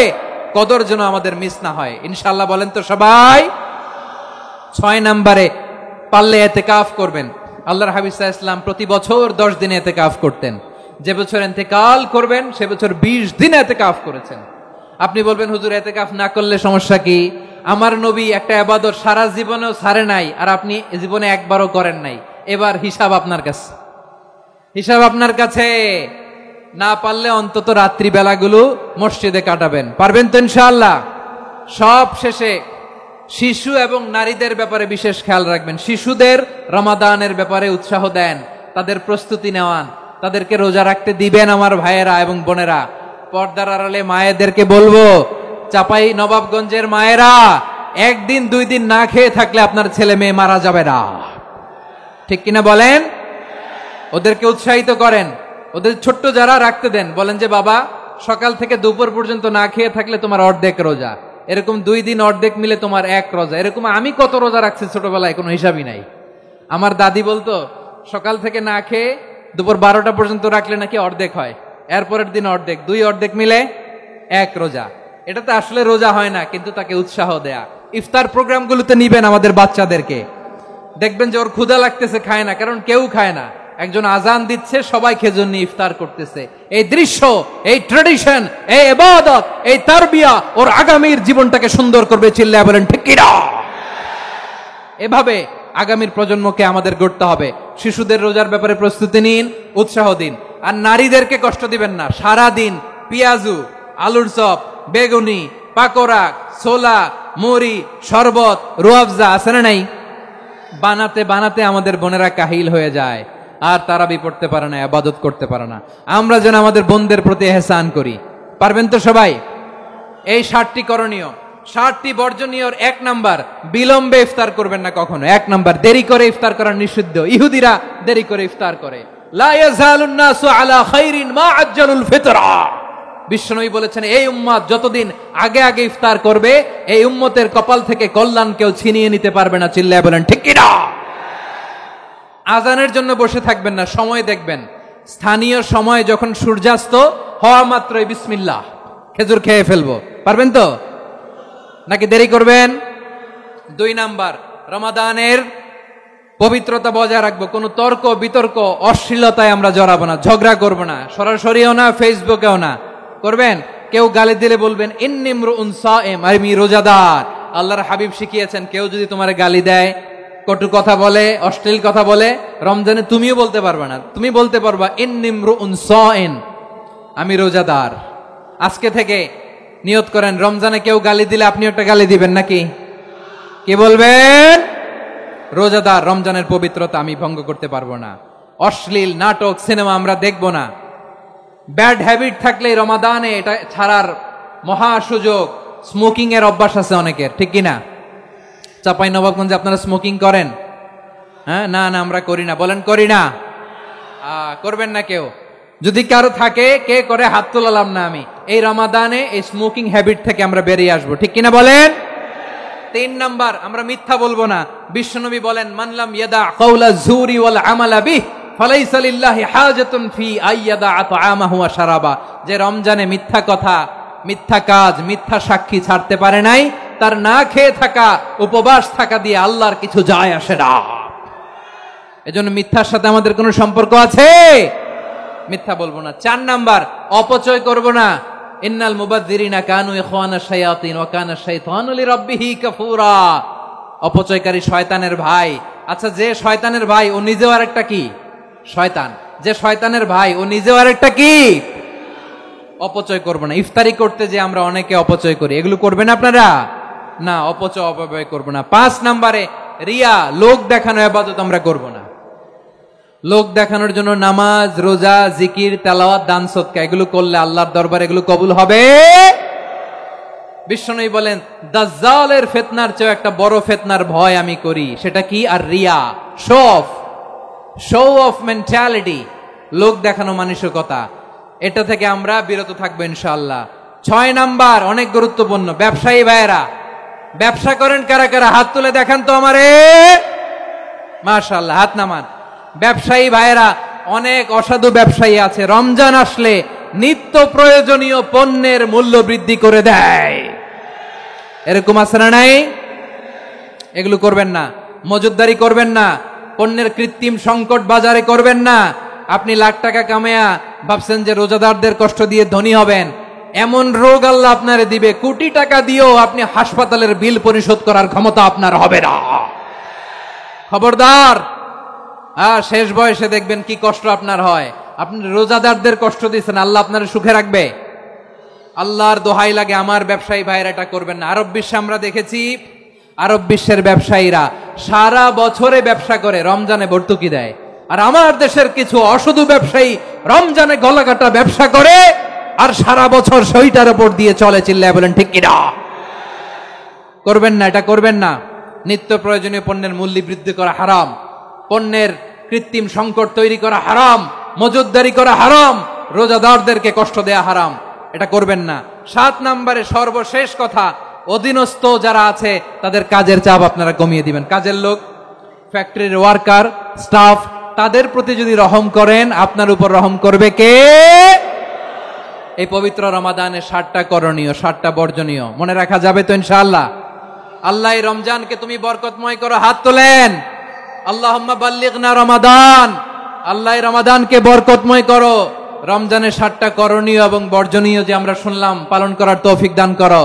কদর যেন আমাদের মিস না হয়, ইনশাআল্লাহ। বলেন তো সবাই। 6 নম্বরে পারলে ইতিকাফ করবেন। আল্লাহর হাবিব সাল্লাল্লাহু আলাইহি ওয়াসাল্লাম প্রতি বছর 10 দিন ইতিকাফ করতেন। যে বছর ইন্তেকাল করবেন সে বছর 20 দিন ইতিকাফ করেছেন। আপনি বলবেন, হুজুর ইতিকাফ না করলে সমস্যা কি? আমার নবী একটা ইবাদত সারা জীবনেও ছাড়ে নাই, আর আপনি জীবনে একবারও করেন নাই। এবার হিসাব আপনার কাছে, হিসাব আপনার কাছে। না পারলে অন্তত রাত্রি বেলাগুলো মসজিদে কাটাবেন। পারবেন তো ইনশাআল্লাহ? সব শেষে শিশু এবং নারীদের ব্যাপারে বিশেষ খেয়াল রাখবেন। শিশুদের রমাদানের ব্যাপারে উৎসাহ দেন, তাদের প্রস্তুতি নেওয়ান, তাদেরকে রোজা রাখতে দিবেন। আমার ভাইয়েরা এবং বোনেরা, পর্দার আড়ালে মায়েদেরকে বলবো, চাপাই নবাবগঞ্জের মায়েরা, 1 দিন 2 দিন না খেয়ে থাকলে আপনার ছেলে মেয়ে মারা যাবে না, ঠিক কিনা বলেন? ওদেরকে উৎসাহিত করেন, ওদের ছোট্ট যারা রাখতে দেন, বলেন যে বাবা সকাল থেকে দুপুর পর্যন্ত না খেয়ে থাকলে তোমার অর্ধেক রোজা, এরকম 2 দিন অর্ধেক মিলে তোমার 1 রোজা। এরকম আমি কত রোজা রাখছি ছোটবেলায়, কোনো হিসাবই নাই। আমার দাদি বলতো সকাল থেকে না খেয়ে দুপুর 12টা পর্যন্ত রাখলে নাকি অর্ধেক হয়, এরপরের দিন অর্ধেক, 2 অর্ধেক মিলে 1 রোজা। এটা তো আসলে রোজা হয় না, কিন্তু তাকে উৎসাহ দেয়া। ইফতার প্রোগ্রামগুলোতে নিবেন আমাদের বাচ্চাদেরকে, দেখবেন যে ওর ক্ষুধা লাগতেছে, খায় না, কারণ কেউ খায় না। একজন আজান দিচ্ছে, সবাই খেজুর নিয়ে ইফতার করতেছে। এই দৃশ্য, এই ট্র্যাডিশন, এই ইবাদত, এই তারবিয়া ওর আগামীর জীবনটাকে সুন্দর করবে। চিল্লায়া বলেন ঠিক কি না? এভাবে আগামীর প্রজন্মকে আমাদের গড়তে হবে। শিশুদের রোজার ব্যাপারে প্রস্তুতি নিন, উৎসাহ দিন। আর নারীদেরকে কষ্ট দিবেন না। সারা দিন পেঁয়াজু, আলুর চপ, বেগুনি, পাকোড়া, ছোলা, মুড়ি, শরবত, রুয়াবজা আছে না নাই? বানাতে বানাতে আমাদের বোনেরা কাহিল হয়ে যায়। আর তারাবি পড়তে পারে না, ইবাদত করতে পারে না। আমরা যেন আমাদের বোনদের প্রতি ইহসান করি। পারবেন তো সবাই? এই 60টি করণীয়, 60টি বর্জনীয়। 1 নাম্বার, বিলম্বে ইফতার করবেন না কখনো। 1 নাম্বার, দেরি করে ইফতার করা নিষিদ্ধ। ইহুদিরা দেরি করে ইফতার করে। লা ইয়াজালুন নাসু আলা খাইরিন মা আজ্জালুল ফিতরা। বিশ্বনবী বলেছেন, এই উম্মত যতদিন আগে আগে ইফতার করবে, এই উম্মতের কপাল থেকে কল্যাণ কেউ ছিনিয়ে নিতে পারবে না। চিল্লায় বলেন ঠিক কিনা? আজানের জন্য বসে থাকবেন না, সময় দেখবেন। স্থানীয় সময় যখন সূর্যাস্ত হওয়া মাত্রই বিসমিল্লাহ, খেজুর খেয়ে ফেলবো। পারবেন তো নাকি দেরি করবেন? 2 নাম্বার, রমাদানের পবিত্রতা বজায় রাখবো। কোনো তর্ক বিতর্ক অশ্লীলতায় আমরা জড়াবো না, ঝগড়া করবো না, সরাসরিও না, ফেসবুকেও না। করবেন? কেউ গালি দিলে বলবেন ইন্নিমরুউন সায়েম, আমি রোজাদার। আল্লাহর হাবিব শিখিয়েছেন, কেউ যদি তোমার গালি দেয়, কটু কথা বলে, অশ্লীল কথা বলে, রমজানে তুমিও বলতে পারবে না। তুমি বলতে পারবা ইন্নিমরুউন সায়েম, আমি রোজাদার। আজকে থেকে নিয়ত করেন, রমজানে কেউ গালি দিলে আপনি একটা গালি দিবেন নাকি? কি বলবেন? রোজাদার, রমজানের পবিত্রতা আমি ভঙ্গ করতে পারবো না। অশ্লীল নাটক সিনেমা আমরা দেখবো না। ব্যাড হ্যাবিট থাকলে রমাদানে এটা ছাড়ার মহা সুযোগ। স্মোকিং এর অভ্যাস আছে অনেকের, ঠিক কিনা? চাঁপাইনবাবগঞ্জে আপনারা স্মোকিং করেন? হ্যাঁ, না না আমরা করি না। বলেন করি না। করবেন না কেউ? যদি কারো থাকে, কে করে হাত তোলালাম না আমি। এই রমাদানে এই স্মোকিং হ্যাবিট থেকে আমরা বেরিয়ে আসবো, ঠিক কিনা বলেন? 3 নাম্বার, আমরা মিথ্যা বলবো না। বিশ্বনবী বলেন, মানলাম ইয়াদা কাওলা যুরি ওয়াল আমালা বিহি ফালাইসা লিল্লাহি হাজাতুন ফি আইয়াদা আতআমাহু ওয়া শারাবা। যে রমজানে মিথ্যা কথা, মিথ্যা কাজ, মিথ্যা সাক্ষী ছাড়তে পারে নাই, তার না খেয়ে থাকা, উপবাস থাকা দিয়ে আল্লাহর কিছু যায় আসে না। এজন্য মিথ্যার সাথে আমাদের কোনো সম্পর্ক আছে? মিথ্যা বলবো না। 4 নাম্বার, অপচয় করব না। ইন্নাল মুবাযযিরিনা কানু ইখওয়ানাশ শায়াতিন ওয়া কানা শাইতানু লিরাব্বিহি কাফুরা। অপচয়কারী শয়তানের ভাই। আচ্ছা, যে শয়তানের ভাই ও নিজেও আরেকটা কি? শয়তান। যে শয়তানের ভাই ও নিজেও আরেকটা কি? অপচয় করব না। ইফতারি করতে যে আমরা অনেকে অপচয় করি, এগুলো করবেন আপনারা? না, অপচয় অপব্যয় করব না। 5 নাম্বারে, রিয়া, লোক দেখানো ইবাদত আমরা করব না। লোক দেখানোর জন্য নামাজ, রোজা, জিকির, তেলাওয়াত, দান সদকা এগুলো করলে আল্লাহর দরবারে এগুলো কবুল হবে। বিশ্বনবী বলেন, দাজ্জালের ফিতনার চেয়ে একটা বড় ফিতনার ভয় আমি করি। সেটা কি? আর রিয়া, শো অফ মেন্টালিটি, লোক দেখানো মানসিকতা। এটা থেকে আমরা বিরত থাকবো ইনশাআল্লাহ। 6 নাম্বার, অনেক গুরুত্বপূর্ণ। ব্যবসায়ী ভাইয়েরা, ব্যবসা করেন কারা কারা? হাত তুলে দেখান তো আমারে। মাশাআল্লাহ, হাত নামান। ব্যবসায়ী ভাইয়েরা, অনেক অসাধু ব্যবসায়ী আছে, রমজান আসলে নিত্য প্রয়োজনীয় পণ্যের মূল্য বৃদ্ধি করে দেয়। এরকম আছে না নাই? এগুলো করবেন না। মজুদদারি করবেন না। পণ্যের কৃত্রিম সংকট বাজারে করবেন না। আপনি লাখ টাকা কামায়া ভাবছেন যে রোজাদারদের কষ্ট দিয়ে ধনী হবেন। এমন রোগ আল্লাহ আপনারে দিবে, কোটি টাকা দিয়েও আপনি হাসপাতালের বিল পরিশোধ করার ক্ষমতা আপনার হবে না। খবরদার। শেষ বয়সে দেখবেন কি কষ্ট আপনার হয়। আপনি রোজাদারদের কষ্ট দিচ্ছেন, আল্লাহ আপনার সুখে রাখবে? আল্লাহর দোহাই লাগে, আমার ব্যবসায়ী ভাইরা এটা করবেন না। আরব বিশ্বে আমরা দেখেছি, আরব বিশ্বের ব্যবসায়ীরা সারা বছরে ব্যবসা করে, রমজানে ভর্তুকি দেয়। আর আমার দেশের কিছু অসাধু ব্যবসায়ী রমজানে গলাকাটা ব্যবসা করে আর সারা বছর সইটার উপর দিয়ে চলে। চিল্লায় বলেন ঠিক কিনা? করবেন না, এটা করবেন না। নিত্য প্রয়োজনীয় পণ্যের মূল্য বৃদ্ধি করা হারাম। পণ্যের কৃত্রিম সংকট তৈরি করা হারাম। মজুদদারি করা হারাম। রোজাদারদেরকে কষ্ট দেয়া হারাম। এটা করবেন না। 7 নাম্বারে সর্বশেষ কথা, অধীনস্থ যারা আছে তাদের কাজের চাপ আপনারা কমিয়ে দিবেন। কাজের লোক, ফ্যাক্টরির ওয়ার্কার, স্টাফ, তাদের প্রতি যদি রহম করেন, আপনার উপর রহম করবে কে? এই পবিত্র রমাদানে 60টা করণীয়, 60টা বর্জনীয় মনে রাখা যাবে তো ইনশাআল্লাহ? আল্লাহ এই রমজানকে তুমি বরকতময় করো। হাত তোলেন। আল্লাহুম্মা বাল্লিগনা রমাদান। আল্লাহ এই রমাদানকে বরকতময় করো। রমজানে 60টা করণীয় এবং বর্জনীয় যে আমরা শুনলাম, পালন করার তৌফিক দান করো।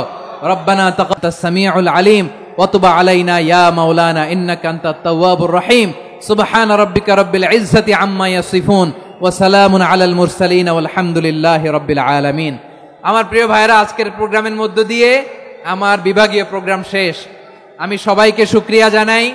রব্বানা তাকাব্বালাস সামিউল আলিম ওয়া তুব আলাইনা ইয়া মাওলানা ইন্নাকা আনতাত তাওয়াবুর রহিম। সুবহান রাব্বিকা রাব্বিল ইজ্জাতি আম্মা ইয়াসিফুন ওয়া সালামুন আলাল মুরসালিন ওয়াল হামদুলিল্লাহি রাব্বিল আলামিন। আমার প্রিয় ভাইরা, আজকের প্রোগ্রামের মধ্য দিয়ে আমার বিভাগীয় প্রোগ্রাম শেষ। আমি সবাইকে শুকরিয়া জানাই।